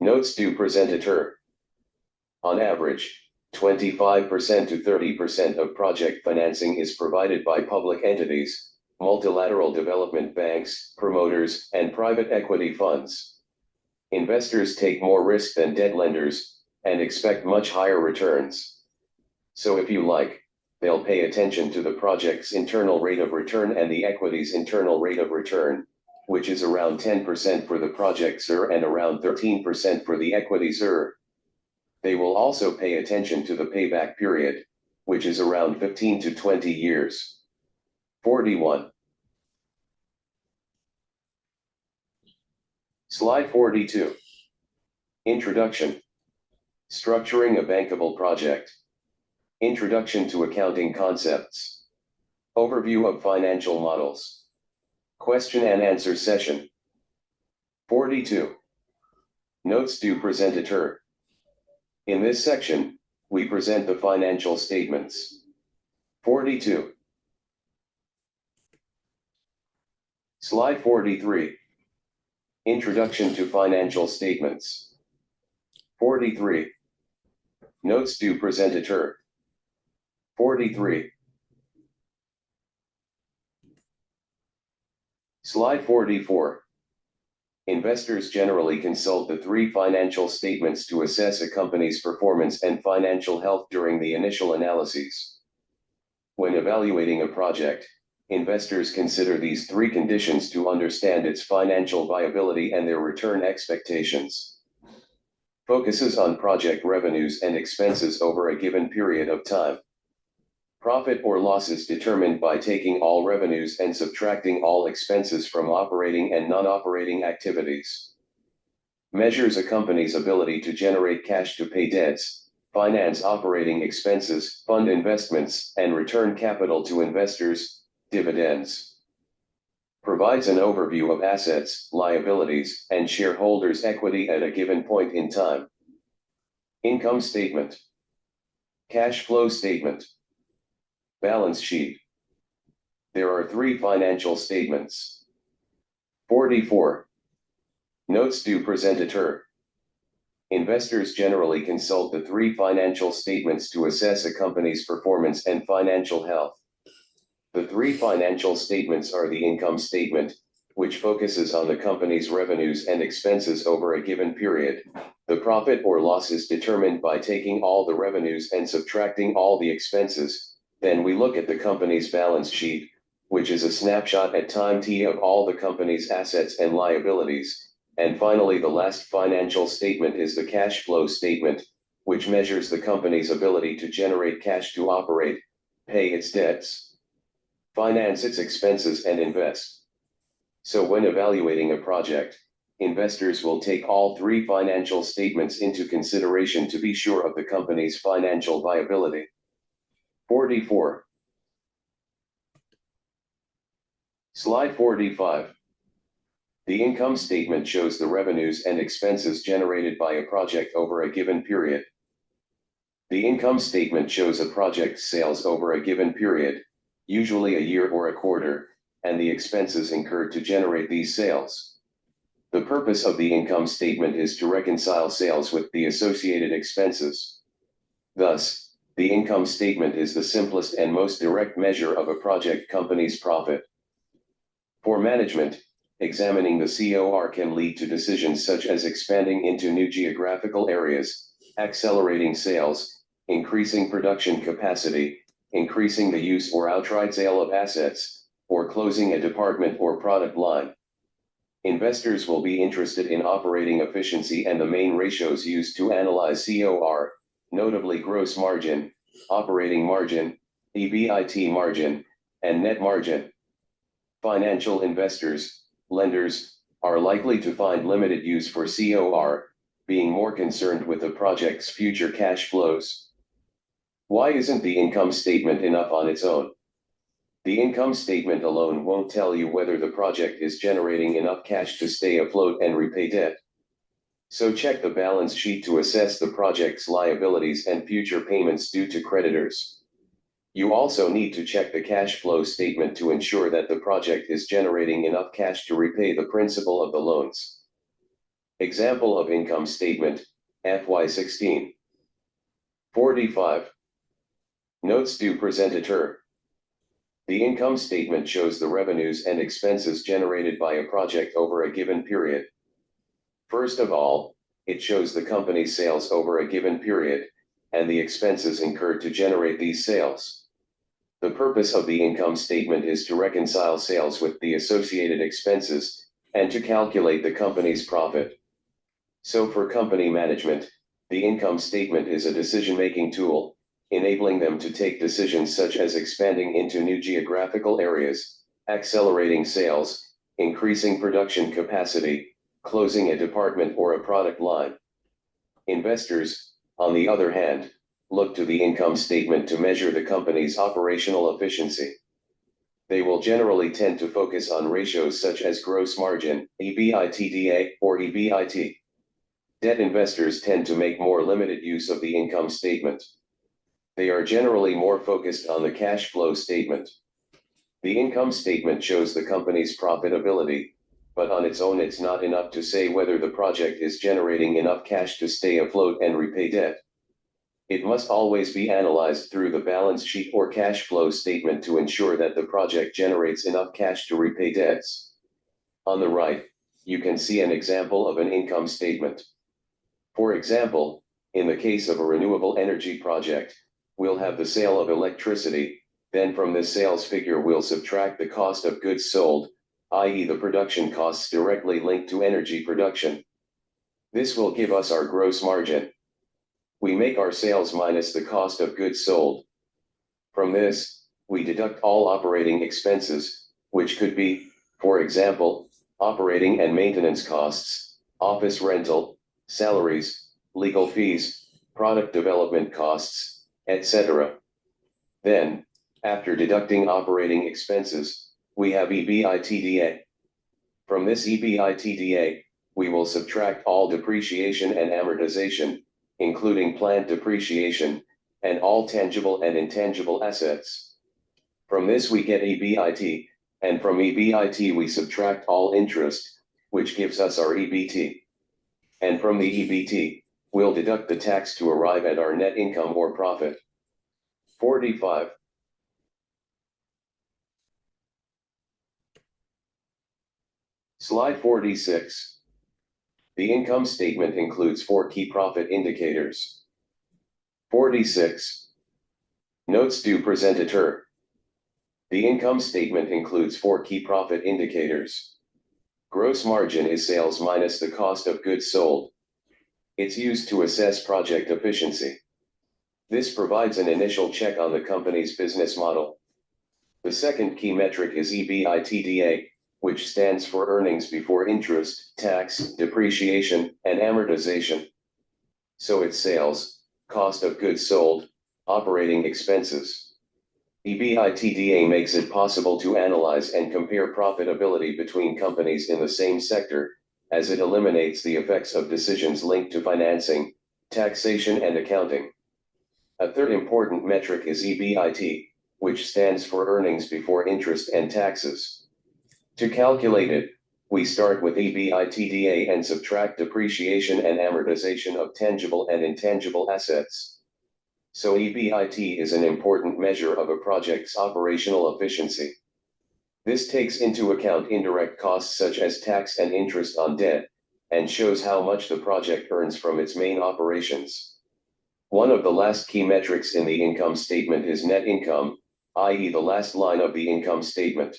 S1: Notes do presentateur. On average, 25% to 30% of project financing is provided by public entities, multilateral development banks, promoters, and private equity funds. Investors take more risk than debt lenders, and expect much higher returns. So if you like, they'll pay attention to the project's internal rate of return and the equity's internal rate of return, which is around 10% for the project and around 13% for the equity They will also pay attention to the payback period, which is around 15 to 20 years. 41. Slide 42. Introduction. Structuring a bankable project. Introduction to accounting concepts. Overview of financial models. Question and answer session. 42. Notes du presentateur. In this section, we present the financial statements. 42. Slide 43. Introduction to financial statements. 43. Notes du presentateur. 43. Slide 44. Investors generally consult the three financial statements to assess a company's performance and financial health during the initial analyses. When evaluating a project, investors consider these three conditions to understand its financial viability and their return expectations. Focuses on project revenues and expenses over a given period of time. Profit or loss is determined by taking all revenues and subtracting all expenses from operating and non-operating activities. Measures a company's ability to generate cash to pay debts, finance operating expenses, fund investments, and return capital to investors, dividends. Provides an overview of assets, liabilities, and shareholders' equity at a given point in time. Income statement. Cash flow statement. Balance sheet. There are three financial statements. 44. Notes du présentateur. Investors generally consult the three financial statements to assess a company's performance and financial health. The three financial statements are the income statement, which focuses on the company's revenues and expenses over a given period. The profit or loss is determined by taking all the revenues and subtracting all the expenses. Then we look at the company's balance sheet, which is a snapshot at time t of all the company's assets and liabilities. And finally, the last financial statement is the cash flow statement, which measures the company's ability to generate cash to operate, pay its debts, finance its expenses, and invest. So when evaluating a project, investors will take all three financial statements into consideration to be sure of the company's financial viability. 44. Slide 45. The income statement shows the revenues and expenses generated by a project over a given period. The income statement shows a project's sales over a given period, usually a year or a quarter, and the expenses incurred to generate these sales. The purpose of the income statement is to reconcile sales with the associated expenses. Thus, the income statement is the simplest and most direct measure of a project company's profit. For management, examining the COR can lead to decisions such as expanding into new geographical areas, accelerating sales, increasing production capacity, increasing the use or outright sale of assets, or closing a department or product line. Investors will be interested in operating efficiency and the main ratios used to analyze COR, notably gross margin, operating margin, EBIT margin, and net margin. Financial investors, lenders, are likely to find limited use for COR, being more concerned with the project's future cash flows. Why isn't the income statement enough on its own? The income statement alone won't tell you whether the project is generating enough cash to stay afloat and repay debt. So check the balance sheet to assess the project's liabilities and future payments due to creditors. You also need to check the cash flow statement to ensure that the project is generating enough cash to repay the principal of the loans. Example of income statement, FY16. 45. Notes du présentateur. The income statement shows the revenues and expenses generated by a project over a given period. First of all, it shows the company's sales over a given period, and the expenses incurred to generate these sales. The purpose of the income statement is to reconcile sales with the associated expenses, and to calculate the company's profit. So for company management, the income statement is a decision-making tool, enabling them to take decisions such as expanding into new geographical areas, accelerating sales, increasing production capacity, closing a department or a product line. Investors, on the other hand, look to the income statement to measure the company's operational efficiency. They will generally tend to focus on ratios such as gross margin, EBITDA, or EBIT. Debt investors tend to make more limited use of the income statement. They are generally more focused on the cash flow statement. The income statement shows the company's profitability, but on its own it's not enough to say whether the project is generating enough cash to stay afloat and repay debt. It must always be analyzed through the balance sheet or cash flow statement to ensure that the project generates enough cash to repay debts. On the right, you can see an example of an income statement. For example, in the case of a renewable energy project, we'll have the sale of electricity, then from this sales figure we'll subtract the cost of goods sold, i.e. the production costs directly linked to energy production. This will give us our gross margin. We make our sales minus the cost of goods sold. From this, we deduct all operating expenses, which could be, for example, operating and maintenance costs, office rental, salaries, legal fees, product development costs, etc. Then, after deducting operating expenses, we have EBITDA. From this EBITDA, we will subtract all depreciation and amortization, including plant depreciation, and all tangible and intangible assets. From this we get EBIT, and from EBIT we subtract all interest, which gives us our EBT. And from the EBT, we'll deduct the tax to arrive at our net income or profit. 45. Slide 46. The income statement includes 4 key profit indicators. 46. Notes du présentateur. The income statement includes 4 key profit indicators. Gross margin is sales minus the cost of goods sold. It's used to assess project efficiency. This provides an initial check on the company's business model. The second key metric is EBITDA, which stands for earnings before interest, tax, depreciation, and amortization. So it's sales, cost of goods sold, operating expenses. EBITDA makes it possible to analyze and compare profitability between companies in the same sector, as it eliminates the effects of decisions linked to financing, taxation and accounting. A third important metric is EBIT, which stands for earnings before interest and taxes. To calculate it, we start with EBITDA and subtract depreciation and amortization of tangible and intangible assets. So EBIT is an important measure of a project's operational efficiency. This takes into account indirect costs such as tax and interest on debt, and shows how much the project earns from its main operations. One of the last key metrics in the income statement is net income, i.e. the last line of the income statement.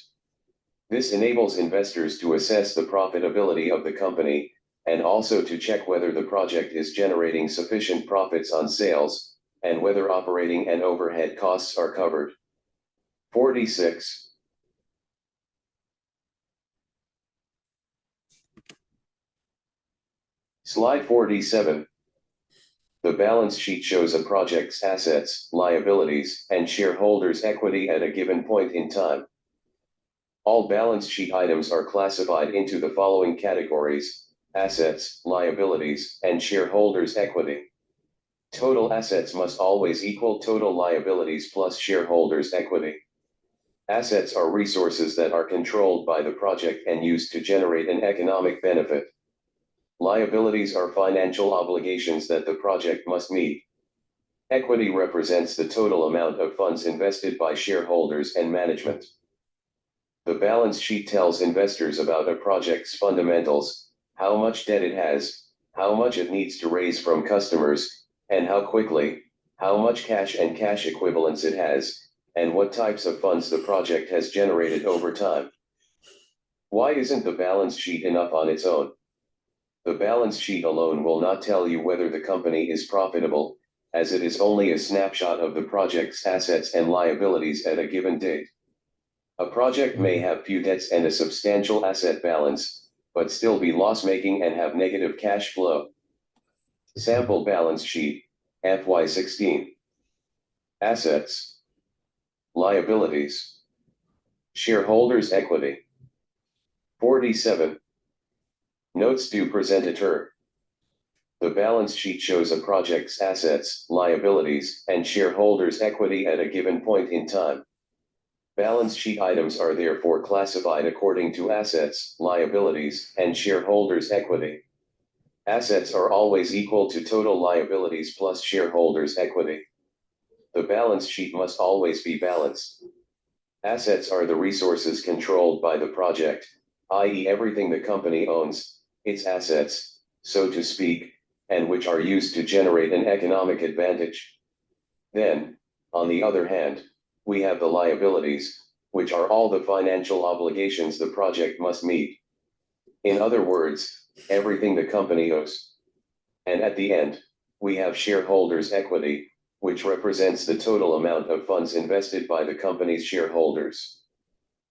S1: This enables investors to assess the profitability of the company, and also to check whether the project is generating sufficient profits on sales, and whether operating and overhead costs are covered. 46. Slide 47. The balance sheet shows a project's assets, liabilities, and shareholders' equity at a given point in time. All balance sheet items are classified into the following categories: assets, liabilities, and shareholders' equity. Total assets must always equal total liabilities plus shareholders' equity. Assets are resources that are controlled by the project and used to generate an economic benefit. Liabilities are financial obligations that the project must meet. Equity represents the total amount of funds invested by shareholders and management. The balance sheet tells investors about a project's fundamentals, how much debt it has, how much it needs to raise from customers, and how quickly, how much cash and cash equivalents it has, and what types of funds the project has generated over time. Why isn't the balance sheet enough on its own? The balance sheet alone will not tell you whether the company is profitable, as it is only a snapshot of the project's assets and liabilities at a given date. A project may have few debts and a substantial asset balance, but still be loss-making and have negative cash flow. Sample balance sheet, FY16. Assets. Liabilities. Shareholders' equity. 47. Notes du présentateur. The balance sheet shows a project's assets, liabilities, and shareholders' equity at a given point in time. Balance sheet items are therefore classified according to assets, liabilities, and shareholders' equity. Assets are always equal to total liabilities plus shareholders' equity. The balance sheet must always be balanced. Assets are the resources controlled by the project, i.e. everything the company owns, its assets, so to speak, and which are used to generate an economic advantage. Then, on the other hand, we have the liabilities, which are all the financial obligations the project must meet. In other words, everything the company owes. And at the end, we have shareholders' equity, which represents the total amount of funds invested by the company's shareholders.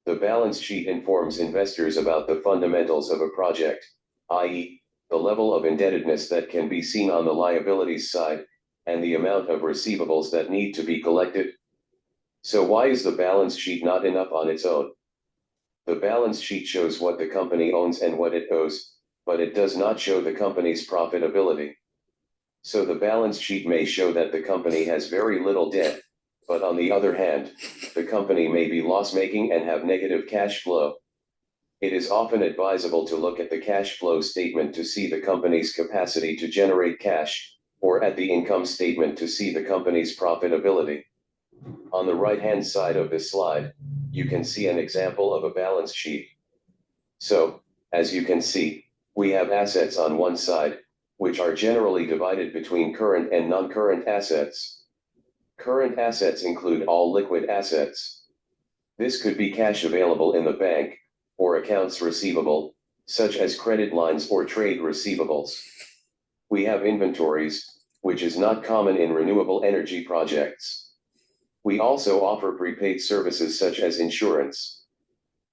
S1: The balance sheet informs investors about the fundamentals of a project, i.e., the level of indebtedness that can be seen on the liabilities side, and the amount of receivables that need to be collected. So why is the balance sheet not enough on its own? The balance sheet shows what the company owns and what it owes, but it does not show the company's profitability. So the balance sheet may show that the company has very little debt, but on the other hand, the company may be loss-making and have negative cash flow. It is often advisable to look at the cash flow statement to see the company's capacity to generate cash, or at the income statement to see the company's profitability. On the right-hand side of this slide, you can see an example of a balance sheet. So, as you can see, we have assets on one side, which are generally divided between current and non-current assets. Current assets include all liquid assets. This could be cash available in the bank, or accounts receivable, such as credit lines or trade receivables. We have inventories, which is not common in renewable energy projects. We also offer prepaid services such as insurance.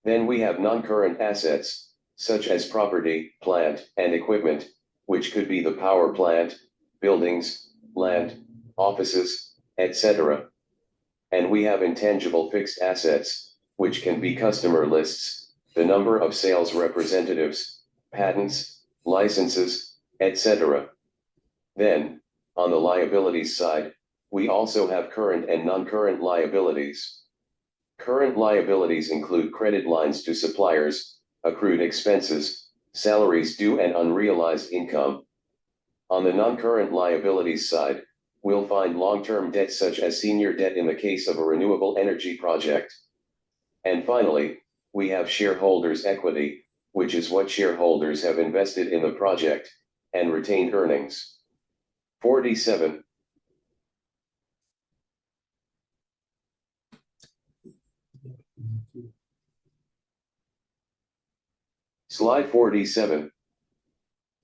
S1: Then we have non-current assets, such as property, plant, and equipment, which could be the power plant, buildings, land, offices, etc. And we have intangible fixed assets, which can be customer lists, the number of sales representatives, patents, licenses, etc. Then, on the liabilities side, we also have current and non-current liabilities. Current liabilities include credit lines to suppliers, accrued expenses, salaries due and unrealized income. On the non-current liabilities side, we'll find long-term debt such as senior debt in the case of a renewable energy project. And finally, we have shareholders' equity, which is what shareholders have invested in the project, and retained earnings. 47. Slide 47.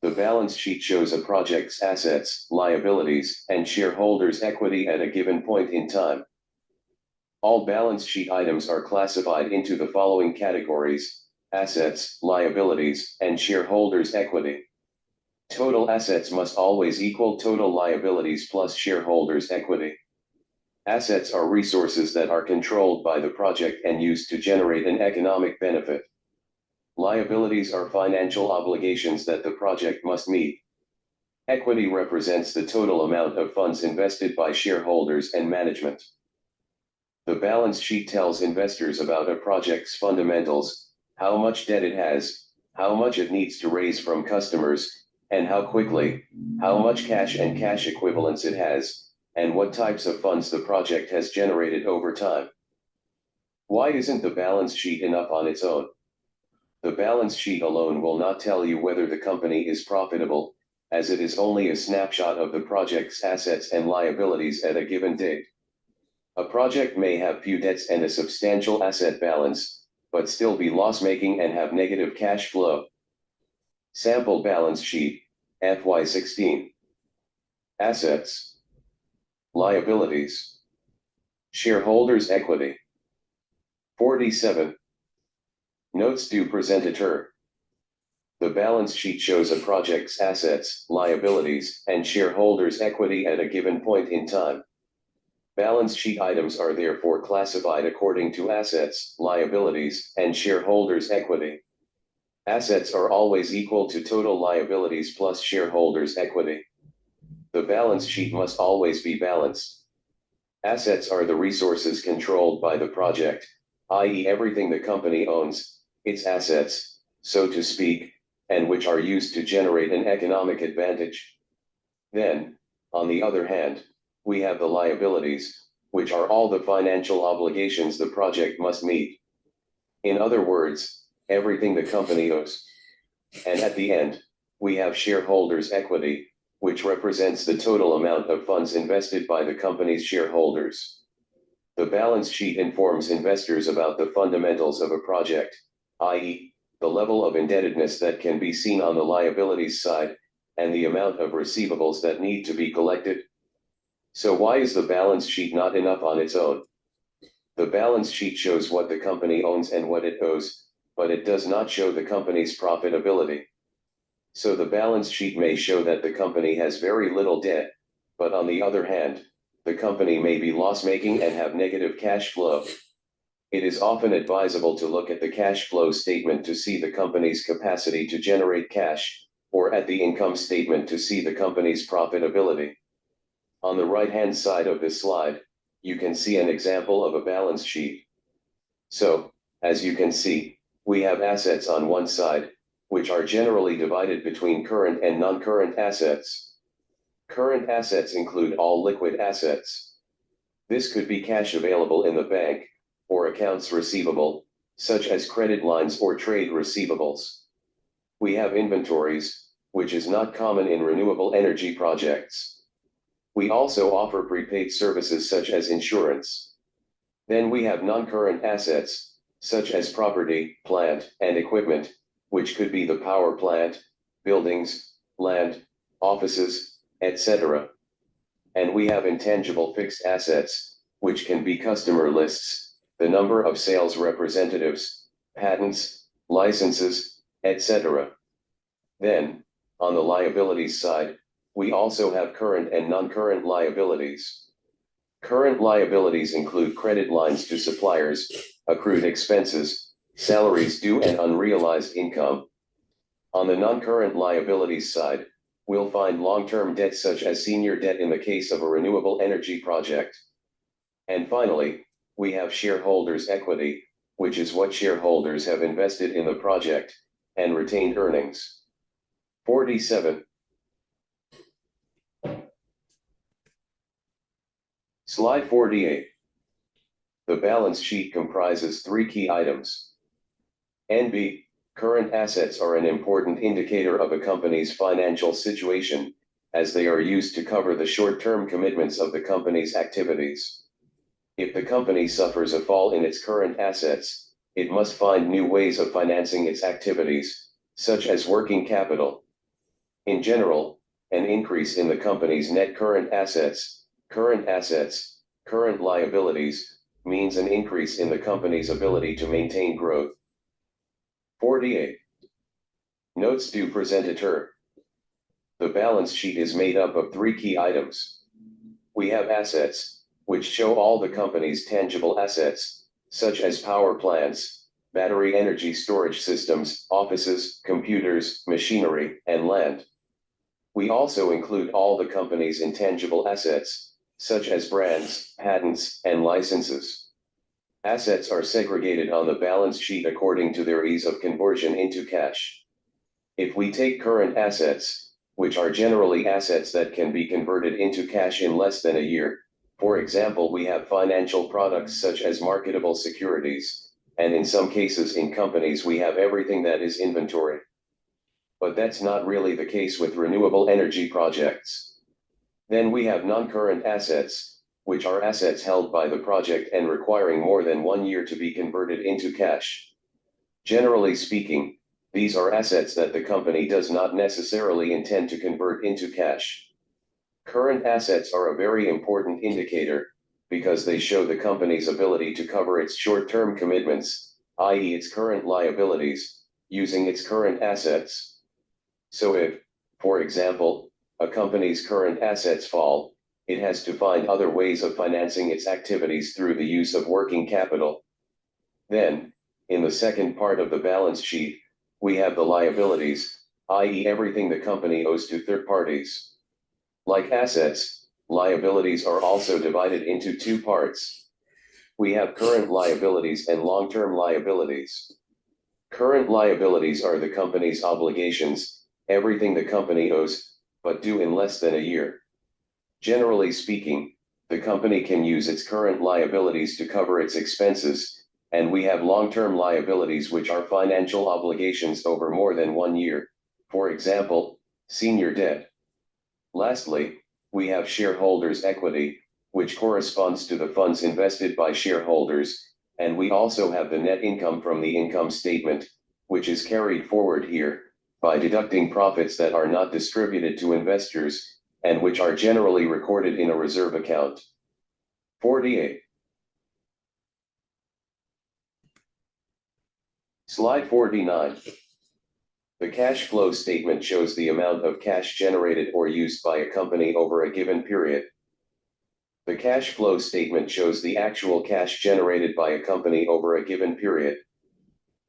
S1: The balance sheet shows a project's assets, liabilities, and shareholders' equity at a given point in time. All balance sheet items are classified into the following categories: assets, liabilities, and shareholders' equity. Total assets must always equal total liabilities plus shareholders' equity. Assets are resources that are controlled by the project and used to generate an economic benefit. Liabilities are financial obligations that the project must meet. Equity represents the total amount of funds invested by shareholders and management. The balance sheet tells investors about a project's fundamentals, how much debt it has, how much it needs to raise from customers, and how quickly, how much cash and cash equivalents it has, and what types of funds the project has generated over time. Why isn't the balance sheet enough on its own? The balance sheet alone will not tell you whether the company is profitable, as it is only a snapshot of the project's assets and liabilities at a given date. A project may have few debts and a substantial asset balance, but still be loss-making and have negative cash flow. Sample balance sheet, FY16. Assets. Liabilities. Shareholders' equity. 47. Notes du presentateur. The balance sheet shows a project's assets, liabilities, and shareholders' equity at a given point in time. Balance sheet items are therefore classified according to assets, liabilities, and shareholders' equity. Assets are always equal to total liabilities plus shareholders' equity. The balance sheet must always be balanced. Assets are the resources controlled by the project, i.e. everything the company owns, its assets, so to speak, and which are used to generate an economic advantage. Then, on the other hand, we have the liabilities, which are all the financial obligations the project must meet. In other words, everything the company owes. And at the end, we have shareholders' equity, which represents the total amount of funds invested by the company's shareholders. The balance sheet informs investors about the fundamentals of a project, i.e., the level of indebtedness that can be seen on the liabilities side, and the amount of receivables that need to be collected. So why is the balance sheet not enough on its own? The balance sheet shows what the company owns and what it owes, but it does not show the company's profitability. So the balance sheet may show that the company has very little debt, but on the other hand, the company may be loss-making and have negative cash flow. It is often advisable to look at the cash flow statement to see the company's capacity to generate cash, or at the income statement to see the company's profitability. On the right-hand side of this slide, you can see an example of a balance sheet. So, as you can see, we have assets on one side, which are generally divided between current and non-current assets. Current assets include all liquid assets. This could be cash available in the bank, or accounts receivable, such as credit lines or trade receivables. We have inventories, which is not common in renewable energy projects. We also offer prepaid services such as insurance. Then we have non-current assets, such as property, plant, and equipment, which could be the power plant, buildings, land, offices, etc. And we have intangible fixed assets, which can be customer lists, the number of sales representatives, patents, licenses, etc. Then, on the liabilities side, we also have current and non-current liabilities. Current liabilities include credit lines to suppliers, accrued expenses, salaries due and unrealized income. On the non-current liabilities side, we'll find long-term debt such as senior debt in the case of a renewable energy project. And finally, we have shareholders' equity, which is what shareholders have invested in the project, and retained earnings. 47. Slide 48. The balance sheet comprises three key items. NB, current assets are an important indicator of a company's financial situation, as they are used to cover the short-term commitments of the company's activities. If the company suffers a fall in its current assets, it must find new ways of financing its activities, such as working capital. In general, an increase in the company's net current assets, current liabilities, means an increase in the company's ability to maintain growth. 48. Notes du présentateur. The balance sheet is made up of three key items. We have assets, which show all the company's tangible assets, such as power plants, battery energy storage systems, offices, computers, machinery, and land. We also include all the company's intangible assets, such as brands, patents, and licenses. Assets are segregated on the balance sheet according to their ease of conversion into cash. If we take current assets, which are generally assets that can be converted into cash in less than a year, for example, we have financial products such as marketable securities, and in some cases in companies we have everything that is inventory. But that's not really the case with renewable energy projects. Then we have non-current assets, which are assets held by the project and requiring more than 1 year to be converted into cash. Generally speaking, these are assets that the company does not necessarily intend to convert into cash. Current assets are a very important indicator, because they show the company's ability to cover its short-term commitments, i.e. its current liabilities, using its current assets. So if, for example, a company's current assets fall, it has to find other ways of financing its activities through the use of working capital. Then, in the second part of the balance sheet, we have the liabilities, i.e. everything the company owes to third parties. Like assets, liabilities are also divided into two parts. We have current liabilities and long-term liabilities. Current liabilities are the company's obligations, everything the company owes, but due in less than a year. Generally speaking, the company can use its current liabilities to cover its expenses, and we have long-term liabilities which are financial obligations over more than 1 year, for example, senior debt. Lastly, we have shareholders' equity, which corresponds to the funds invested by shareholders, and we also have the net income from the income statement, which is carried forward here, by deducting profits that are not distributed to investors, and which are generally recorded in a reserve account. 48. Slide 49. The cash flow statement shows the amount of cash generated or used by a company over a given period. The cash flow statement shows the actual cash generated by a company over a given period.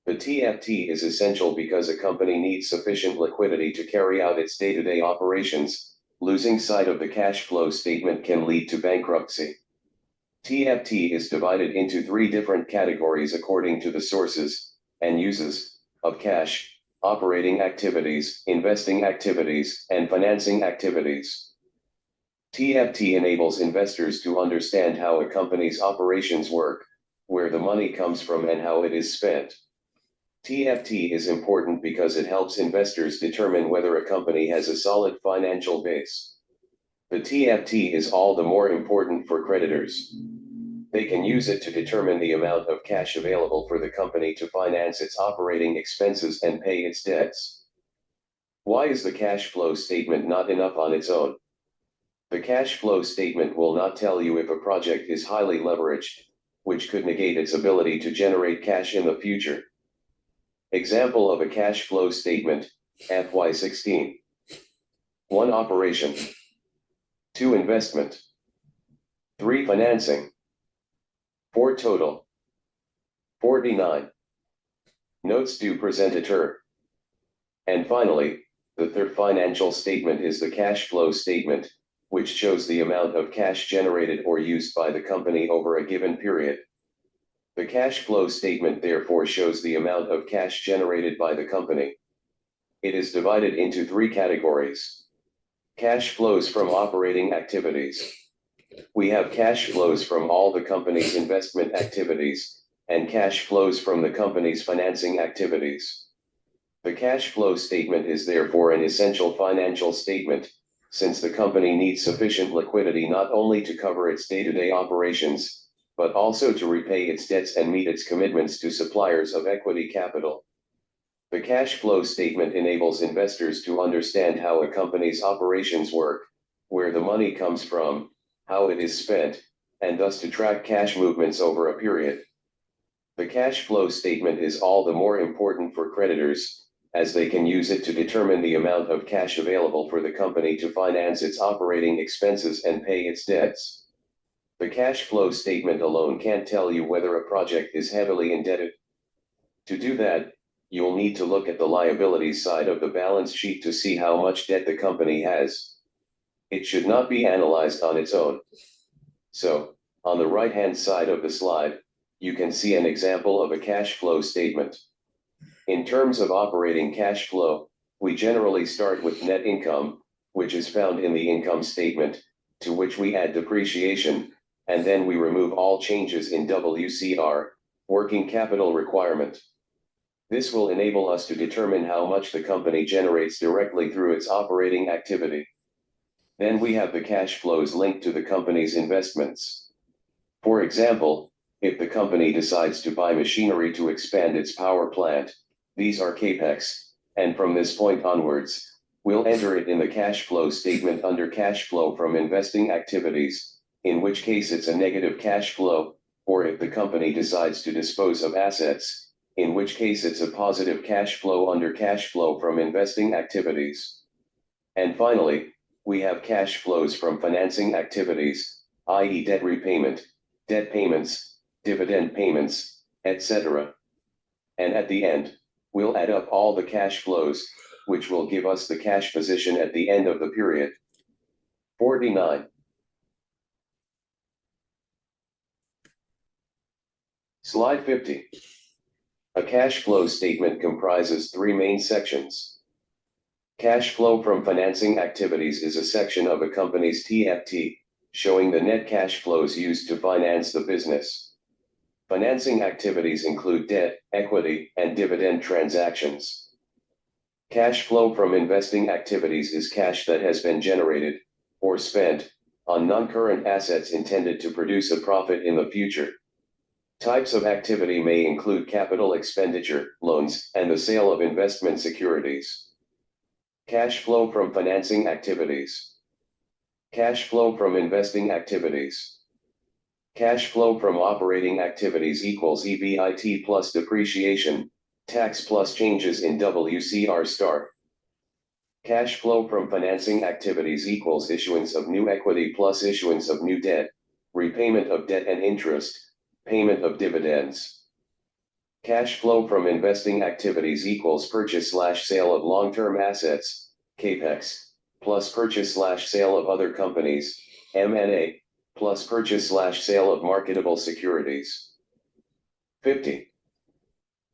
S1: The TFT is essential because a company needs sufficient liquidity to carry out its day-to-day operations. Losing sight of the cash flow statement can lead to bankruptcy. TFT is divided into 3 different categories according to the sources and uses of cash: operating activities, investing activities, and financing activities. TFT enables investors to understand how a company's operations work, where the money comes from, and how it is spent. TFT is important because it helps investors determine whether a company has a solid financial base. The TFT is all the more important for creditors. They can use it to determine the amount of cash available for the company to finance its operating expenses and pay its debts. Why is the cash flow statement not enough on its own? The cash flow statement will not tell you if a project is highly leveraged, which could negate its ability to generate cash in the future. Example of a cash flow statement, FY16. 1. Operation. 2. Investment. 3. Financing. 4. Total. 49. Notes due presentateur. And finally, the third financial statement is the cash flow statement, which shows the amount of cash generated or used by the company over a given period. The cash flow statement therefore shows the amount of cash generated by the company. It is divided into 3 categories. Cash flows from operating activities. We have cash flows from all the company's investment activities, and cash flows from the company's financing activities. The cash flow statement is therefore an essential financial statement, since the company needs sufficient liquidity not only to cover its day-to-day operations, but also to repay its debts and meet its commitments to suppliers of equity capital. The cash flow statement enables investors to understand how a company's operations work, where the money comes from, how it is spent, and thus to track cash movements over a period. The cash flow statement is all the more important for creditors, as they can use it to determine the amount of cash available for the company to finance its operating expenses and pay its debts. The cash flow statement alone can't tell you whether a project is heavily indebted. To do that, you'll need to look at the liabilities side of the balance sheet to see how much debt the company has. It should not be analyzed on its own. So, on the right-hand side of the slide, you can see an example of a cash flow statement. In terms of operating cash flow, we generally start with net income, which is found in the income statement, to which we add depreciation, and then we remove all changes in WCR, working capital requirement. This will enable us to determine how much the company generates directly through its operating activity. Then we have the cash flows linked to the company's investments. For example, if the company decides to buy machinery to expand its power plant, these are capex, and from this point onwards, we'll enter it in the cash flow statement under cash flow from investing activities, in which case it's a negative cash flow, or if the company decides to dispose of assets, in which case it's a positive cash flow under cash flow from investing activities. And finally, we have cash flows from financing activities, i.e. debt repayment, debt payments, dividend payments, etc. And at the end, we'll add up all the cash flows, which will give us the cash position at the end of the period. 49. Slide 50. A cash flow statement comprises 3 main sections. Cash flow from financing activities is a section of a company's TFT, showing the net cash flows used to finance the business. Financing activities include debt, equity, and dividend transactions. Cash flow from investing activities is cash that has been generated, or spent, on non-current assets intended to produce a profit in the future. Types of activity may include capital expenditure, loans, and the sale of investment securities. Cash flow from financing activities. Cash flow from investing activities. Cash flow from operating activities equals EBIT plus depreciation, tax plus changes in WCR star. Cash flow from financing activities equals issuance of new equity plus issuance of new debt, repayment of debt and interest, payment of dividends. Cash flow from investing activities equals purchase/sale of long-term assets, CAPEX, plus purchase/sale of other companies, M&A, plus purchase/sale of marketable securities. 50.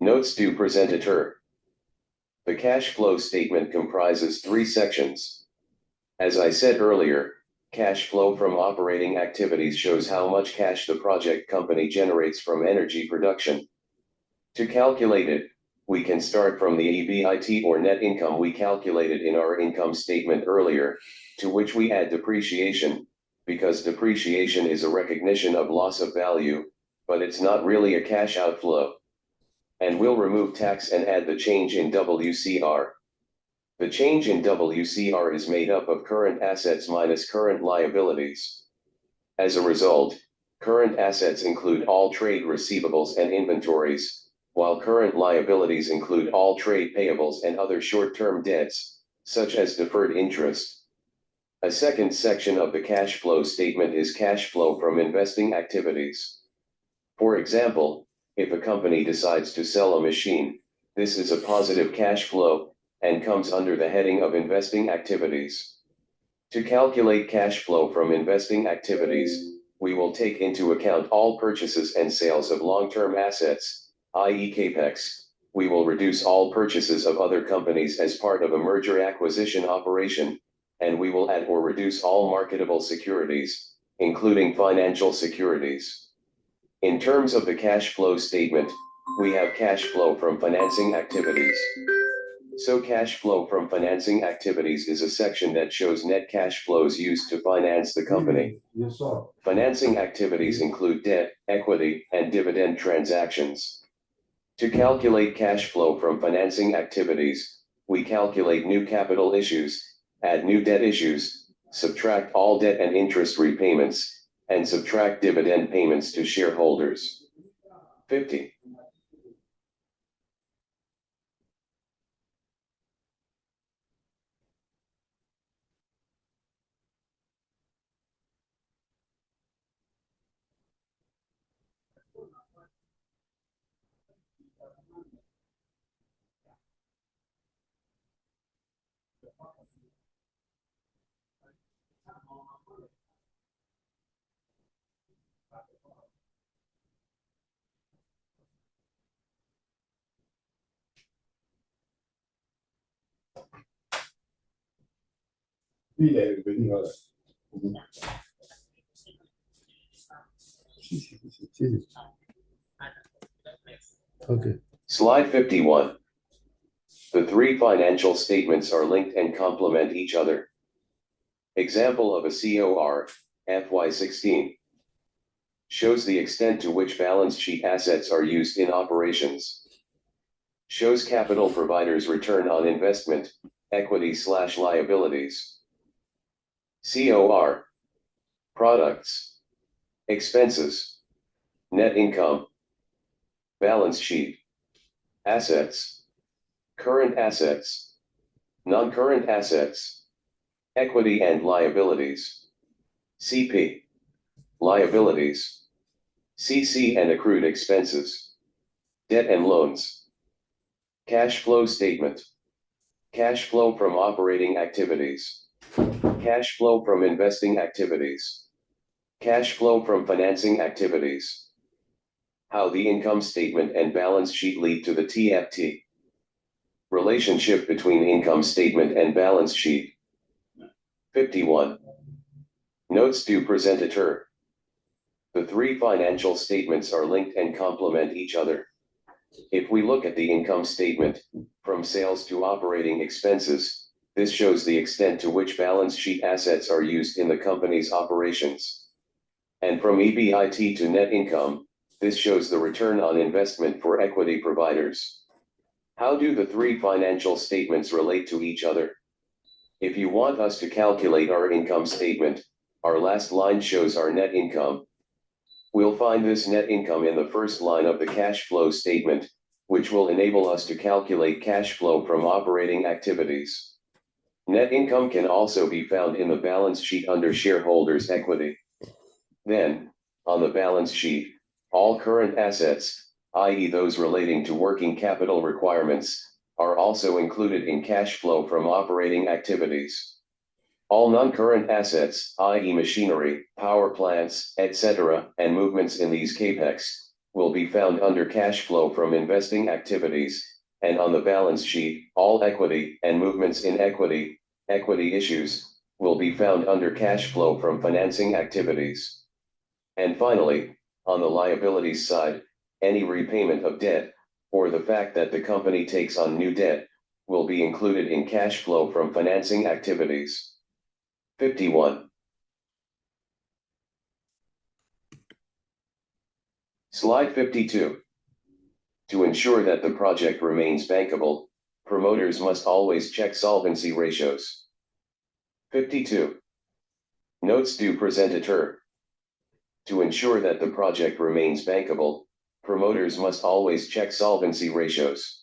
S1: Notes to presentateur. The cash flow statement comprises 3 sections. As I said earlier, cash flow from operating activities shows how much cash the project company generates from energy production. To calculate it, we can start from the EBIT or net income we calculated in our income statement earlier, to which we add depreciation, because depreciation is a recognition of loss of value, but it's not really a cash outflow. And we'll remove tax and add the change in WCR. The change in WCR is made up of current assets minus current liabilities. As a result, current assets include all trade receivables and inventories, while current liabilities include all trade payables and other short-term debts, such as deferred interest. A second section of the cash flow statement is cash flow from investing activities. For example, if a company decides to sell a machine, this is a positive cash flow, and comes under the heading of investing activities. To calculate cash flow from investing activities, we will take into account all purchases and sales of long-term assets, i.e. CAPEX. We will reduce all purchases of other companies as part of a merger acquisition operation, and we will add or reduce all marketable securities, including financial securities. In terms of the cash flow statement, we have cash flow from financing activities. So cash flow from financing activities is a section that shows net cash flows used to finance the company.
S2: Yes, sir.
S1: Financing activities include debt, equity, and dividend transactions. To calculate cash flow from financing activities, we calculate new capital issues, add new debt issues, subtract all debt and interest repayments, and subtract dividend payments to shareholders. 50.
S2: Lui, il est venu, voilà. Si. Okay.
S1: Slide 51. The 3 financial statements are linked and complement each other. Example of a COR, FY16. Shows the extent to which balance sheet assets are used in operations. Shows capital providers' return on investment, equity/liabilities. COR. Products. Expenses. Net income. Balance sheet. Assets. Current assets. Non-current assets. Equity and liabilities. CP. Liabilities. CC and accrued expenses. Debt and loans. Cash flow statement. Cash flow from operating activities. Cash flow from investing activities. Cash flow from financing activities. How the income statement and balance sheet lead to the TFT. Relationship between income statement and balance sheet. 51. Notes to presentateur. The three financial statements are linked and complement each other. If we look at the income statement, from sales to operating expenses, this shows the extent to which balance sheet assets are used in the company's operations. And from EBIT to net income, this shows the return on investment for equity providers. How do the three financial statements relate to each other? If you want us to calculate our income statement, our last line shows our net income. We'll find this net income in the first line of the cash flow statement, which will enable us to calculate cash flow from operating activities. Net income can also be found in the balance sheet under shareholders' equity. Then, on the balance sheet, all current assets, i.e. those relating to working capital requirements, are also included in cash flow from operating activities. All non-current assets, i.e. machinery, power plants, etc., and movements in these capex, will be found under cash flow from investing activities, and on the balance sheet, all equity and movements in equity issues, will be found under cash flow from financing activities. And finally, on the liabilities side, any repayment of debt, or the fact that the company takes on new debt, will be included in cash flow from financing activities. 51. Slide 52. To ensure that the project remains bankable, promoters must always check solvency ratios. 52. Notes du présentateur. To ensure that the project remains bankable, promoters must always check solvency ratios.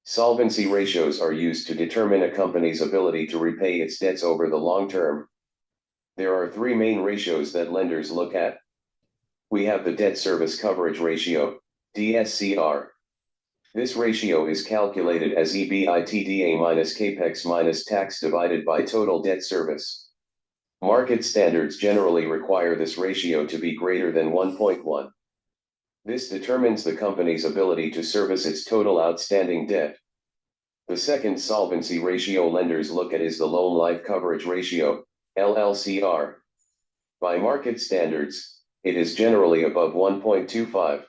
S1: Solvency ratios are used to determine a company's ability to repay its debts over the long term. There are three main ratios that lenders look at. We have the debt service coverage ratio, DSCR. This ratio is calculated as EBITDA minus capex minus tax divided by total debt service. Market standards generally require this ratio to be greater than 1.1. This determines the company's ability to service its total outstanding debt. The second solvency ratio lenders look at is the loan life coverage ratio, LLCR. By market standards, it is generally above 1.25.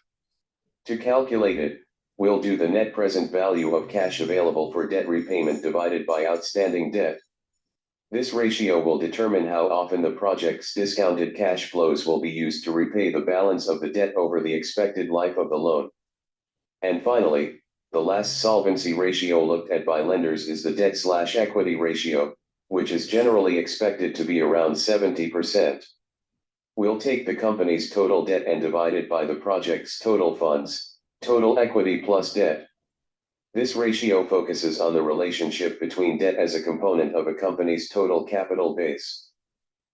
S1: To calculate it, we'll do the net present value of cash available for debt repayment divided by outstanding debt. This ratio will determine how often the project's discounted cash flows will be used to repay the balance of the debt over the expected life of the loan. And finally, the last solvency ratio looked at by lenders is the debt/equity ratio, which is generally expected to be around 70%. We'll take the company's total debt and divide it by the project's total funds, total equity plus debt. This ratio focuses on the relationship between debt as a component of a company's total capital base.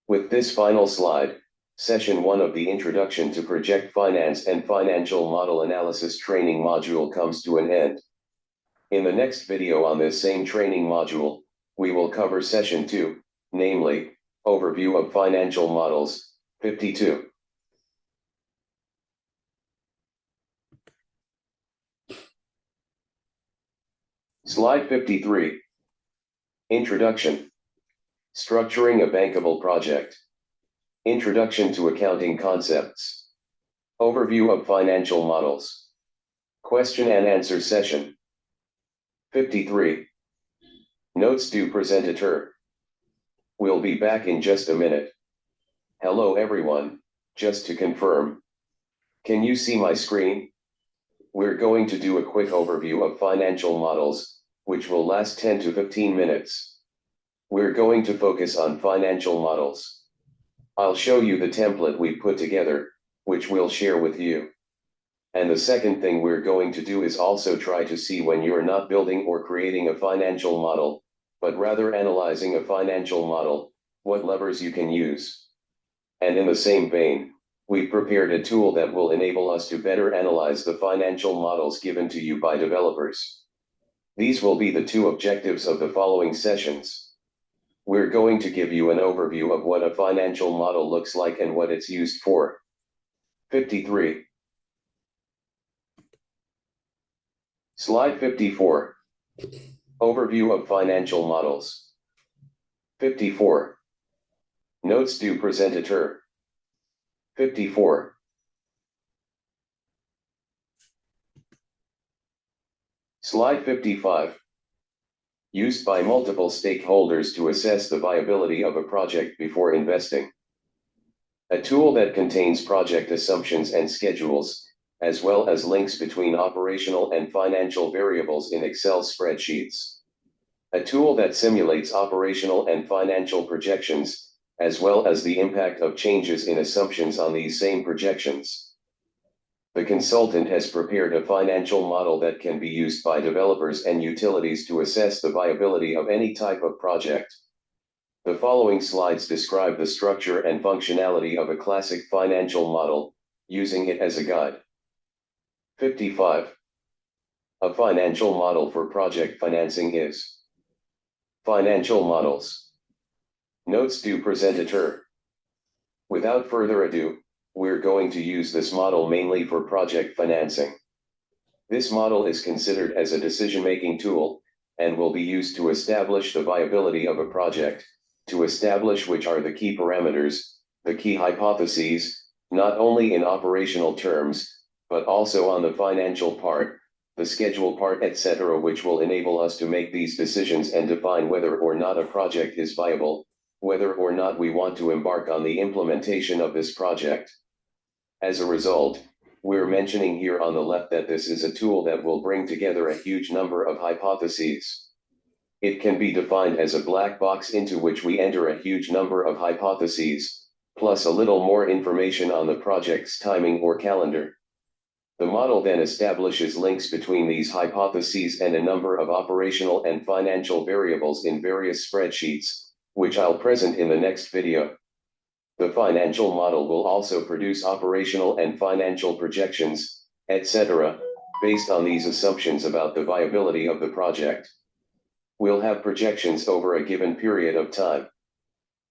S1: With this final slide, Session 1 of the Introduction to Project Finance and Financial Model Analysis training module comes to an end. In the next video on this same training module, we will cover Session 2, namely, Overview of Financial Models, 52. Slide 53. Introduction. Structuring a bankable project. Introduction to accounting concepts. Overview of financial models. Question and answer session. 53. Notes du présentateur. We'll be back in just a minute. Hello everyone, just to confirm. Can you see my screen? We're going to do a quick overview of financial models, which will last 10 to 15 minutes. We're going to focus on financial models. I'll show you the template we put together, which we'll share with you. And the second thing we're going to do is also try to see when you're not building or creating a financial model, but rather analyzing a financial model, what levers you can use. And in the same vein, we've prepared a tool that will enable us to better analyze the financial models given to you by developers. These will be the two objectives of the following sessions. We're going to give you an overview of what a financial model looks like and what it's used for. 53. Slide 54. Overview of financial models. 54. Notes du présentateur. 54. Slide 55. Used by multiple stakeholders to assess the viability of a project before investing. A tool that contains project assumptions and schedules, as well as links between operational and financial variables in Excel spreadsheets. A tool that simulates operational and financial projections, as well as the impact of changes in assumptions on these same projections. The consultant has prepared a financial model that can be used by developers and utilities to assess the viability of any type of project. The following slides describe the structure and functionality of a classic financial model, using it as a guide. 55. A financial model for project financing is. Financial models. Notes du presentateur. Without further ado, we're going to use this model mainly for project financing. This model is considered as a decision-making tool, and will be used to establish the viability of a project, to establish which are the key parameters, the key hypotheses, not only in operational terms, but also on the financial part, the schedule part, etc., which will enable us to make these decisions and define whether or not a project is viable, whether or not we want to embark on the implementation of this project. As a result, we're mentioning here on the left that this is a tool that will bring together a huge number of hypotheses. It can be defined as a black box into which we enter a huge number of hypotheses, plus a little more information on the project's timing or calendar. The model then establishes links between these hypotheses and a number of operational and financial variables in various spreadsheets, which I'll present in the next video. The financial model will also produce operational and financial projections, etc., based on these assumptions about the viability of the project. We'll have projections over a given period of time.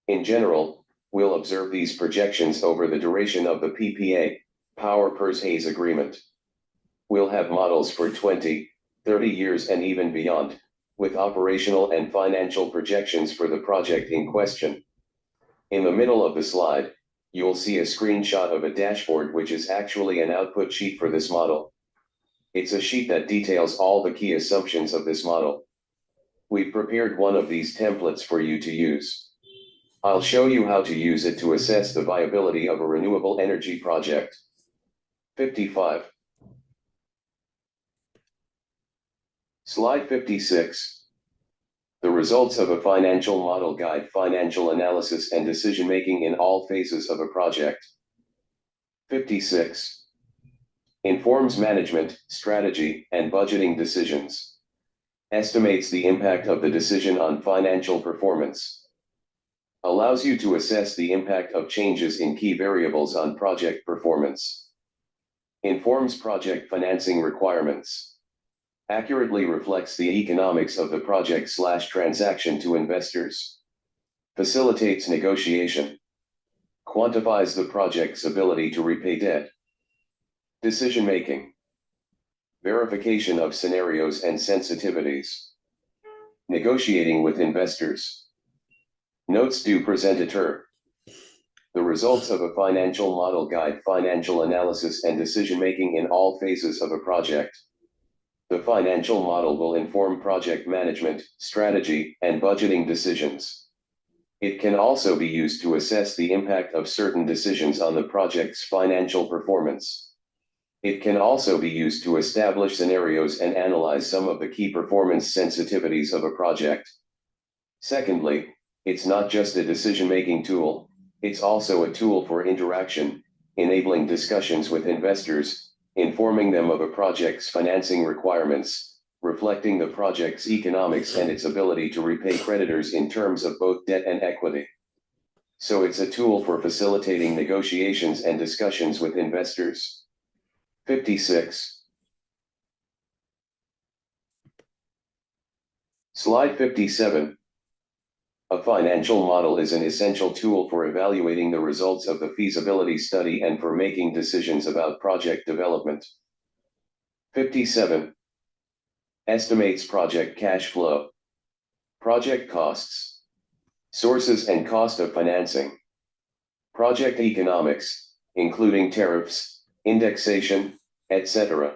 S1: In general, we'll observe these projections over the duration of the PPA, Power Purchase Agreement. We'll have models for 20, 30 years and even beyond, with operational and financial projections for the project in question. In the middle of the slide, you'll see a screenshot of a dashboard which is actually an output sheet for this model. It's a sheet that details all the key assumptions of this model. We've prepared one of these templates for you to use. I'll show you how to use it to assess the viability of a renewable energy project. 55. Slide 56. The results of a financial model guide financial analysis and decision-making in all phases of a project. 56. Informs management, strategy, and budgeting decisions. Estimates the impact of the decision on financial performance. Allows you to assess the impact of changes in key variables on project performance. Informs project financing requirements. Accurately reflects the economics of the project/transaction to investors. Facilitates negotiation. Quantifies the project's ability to repay debt. Decision-making. Verification of scenarios and sensitivities. Negotiating with investors. Notes du presentateur. The results of a financial model guide financial analysis and decision-making in all phases of a project. The financial model will inform project management, strategy, and budgeting decisions. It can also be used to assess the impact of certain decisions on the project's financial performance. It can also be used to establish scenarios and analyze some of the key performance sensitivities of a project. Secondly, it's not just a decision-making tool, it's also a tool for interaction, enabling discussions with investors, informing them of a project's financing requirements, reflecting the project's economics and its ability to repay creditors in terms of both debt and equity. So it's a tool for facilitating negotiations and discussions with investors. 56. Slide 57. A financial model is an essential tool for evaluating the results of the feasibility study and for making decisions about project development. 57. Estimates project cash flow. Project costs. Sources and cost of financing. Project economics, including tariffs, indexation, etc.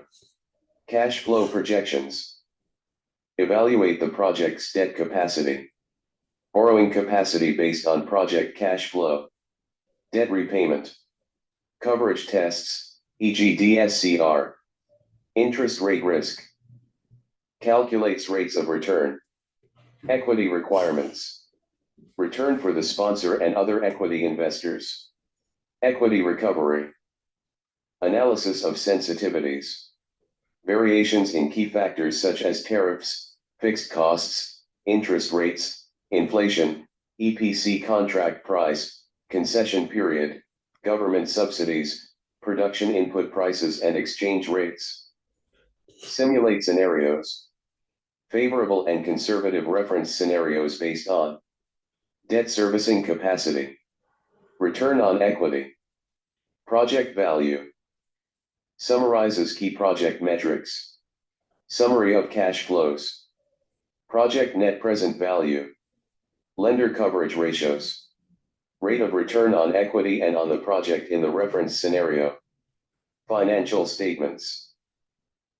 S1: Cash flow projections. Evaluate the project's debt capacity. Borrowing capacity based on project cash flow. Debt repayment. Coverage tests, e.g. DSCR. Interest rate risk. Calculates rates of return. Equity requirements. Return for the sponsor and other equity investors. Equity recovery. Analysis of sensitivities. Variations in key factors such as tariffs, fixed costs, interest rates, inflation, EPC contract price, concession period, government subsidies, production input prices and exchange rates. Simulate scenarios. Favorable and conservative reference scenarios based on debt servicing capacity, return on equity, project value. Summarizes key project metrics. Summary of cash flows. Project net present value. Lender coverage ratios. Rate of return on equity and on the project in the reference scenario. Financial statements.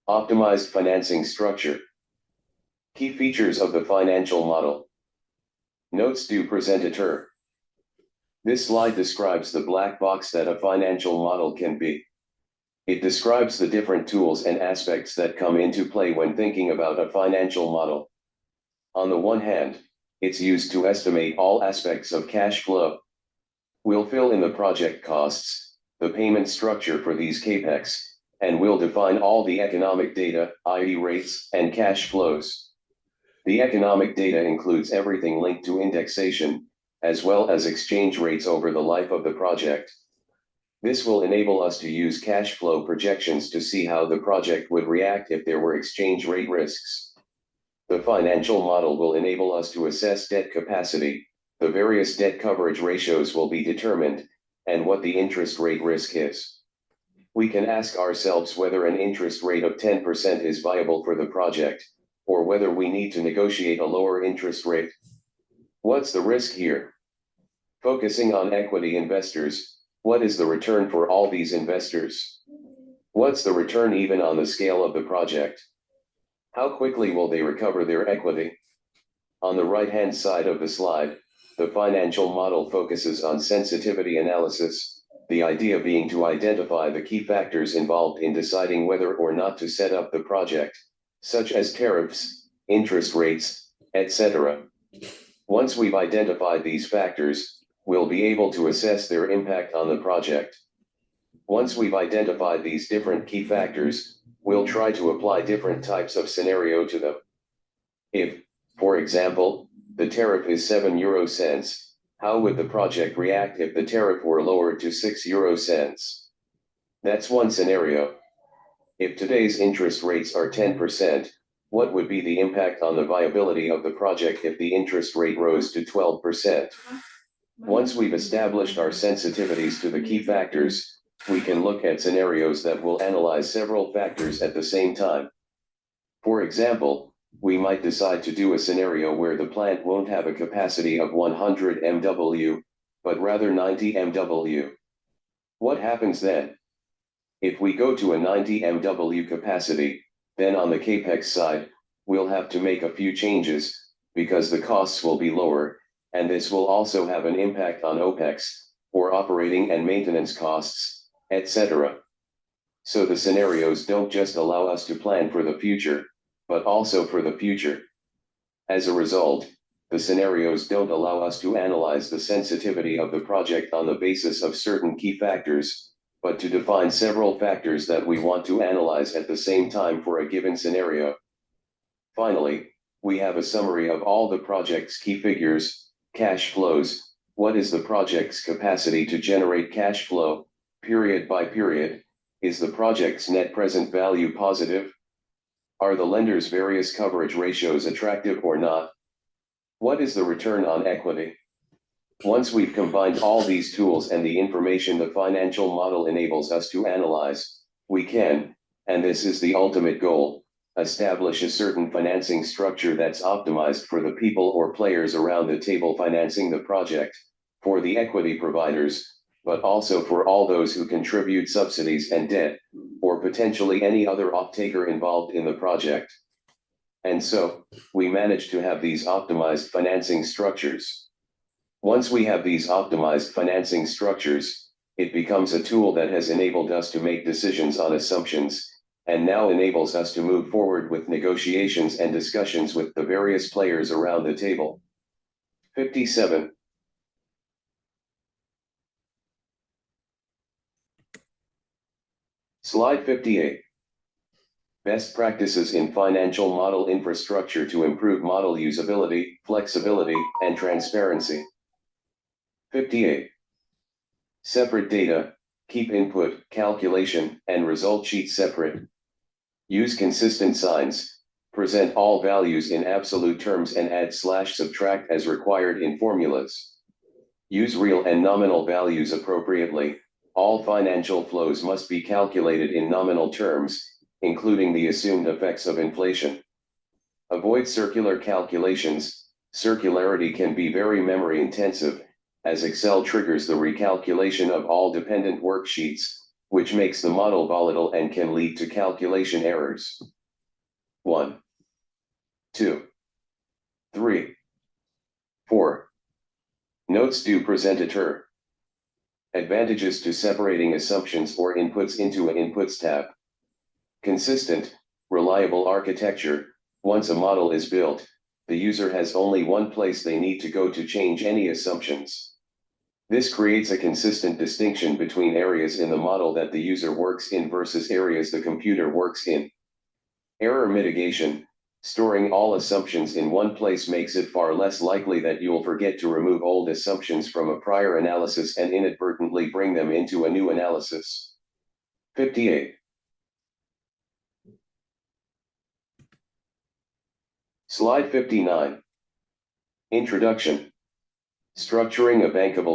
S1: Optimized financing structure. Key features of the financial model. Notes du presentateur. This slide describes the black box that a financial model can be. It describes the different tools and aspects that come into play when thinking about a financial model. On the one hand, it's used to estimate all aspects of cash flow. We'll fill in the project costs, the payment structure for these capex, and we'll define all the economic data, i.e. rates, and cash flows. The economic data includes everything linked to indexation, as well as exchange rates over the life of the project. This will enable us to use cash flow projections to see how the project would react if there were exchange rate risks. The financial model will enable us to assess debt capacity, the various debt coverage ratios will be determined, and what the interest rate risk is. We can ask ourselves whether an interest rate of 10% is viable for the project, or whether we need to negotiate a lower interest rate. What's the risk here? Focusing on equity investors, what is the return for all these investors? What's the return even on the scale of the project? How quickly will they recover their equity? On the right-hand side of the slide, the financial model focuses on sensitivity analysis, the idea being to identify the key factors involved in deciding whether or not to set up the project, such as tariffs, interest rates, etc. Once we've identified these factors, we'll be able to assess their impact on the project. Once we've identified these different key factors, we'll try to apply different types of scenario to them. If, for example, the tariff is 7 euro cents, how would the project react if the tariff were lowered to 6 euro cents? That's one scenario. If today's interest rates are 10%, what would be the impact on the viability of the project if the interest rate rose to 12%? Once we've established our sensitivities to the key factors, we can look at scenarios that will analyze several factors at the same time. For example, we might decide to do a scenario where the plant won't have a capacity of 100 MW, but rather 90 MW. What happens then? If we go to a 90 MW capacity, then on the capex side, we'll have to make a few changes, because the costs will be lower, and this will also have an impact on OPEX, or operating and maintenance costs, etc. So the scenarios don't just allow us to plan for the future, but also for the future. As a result, the scenarios don't allow us to analyze the sensitivity of the project on the basis of certain key factors, but to define several factors that we want to analyze at the same time for a given scenario. Finally, we have a summary of all the project's key figures. Cash flows. What is the project's capacity to generate cash flow, period by period? Is the project's net present value positive? Are the lender's various coverage ratios attractive or not? What is the return on equity? Once we've combined all these tools and the information the financial model enables us to analyze, we can, and this is the ultimate goal, establish a certain financing structure that's optimized for the people or players around the table financing the project, for the equity providers, but also for all those who contribute subsidies and debt, or potentially any other off-taker involved in the project. And so, we managed to have these optimized financing structures. Once we have these optimized financing structures, it becomes a tool that has enabled us to make decisions on assumptions, and now enables us to move forward with negotiations and discussions with the various players around the table. 57. Slide 58. Best practices in financial model infrastructure to improve model usability, flexibility, and transparency. 58. Separate data, keep input, calculation, and result sheets separate. Use consistent signs, present all values in absolute terms and add/subtract as required in formulas. Use real and nominal values appropriately. All financial flows must be calculated in nominal terms, including the assumed effects of inflation. Avoid circular calculations. Circularity can be very memory intensive, as Excel triggers the recalculation of all dependent worksheets, which makes the model volatile and can lead to calculation errors. 1, 2, 3, 4. Notes do present a ter. Advantages to separating assumptions or inputs into an Inputs tab. Consistent, reliable architecture. Once a model is built, the user has only one place they need to go to change any assumptions. This creates a consistent distinction between areas in the model that the user works in versus areas the computer works in. Error mitigation. Storing all assumptions in one place makes it far less likely that you'll forget to remove old assumptions from a prior analysis and inadvertently bring them into a new analysis. 58. Slide 59. Introduction. Structuring a bankable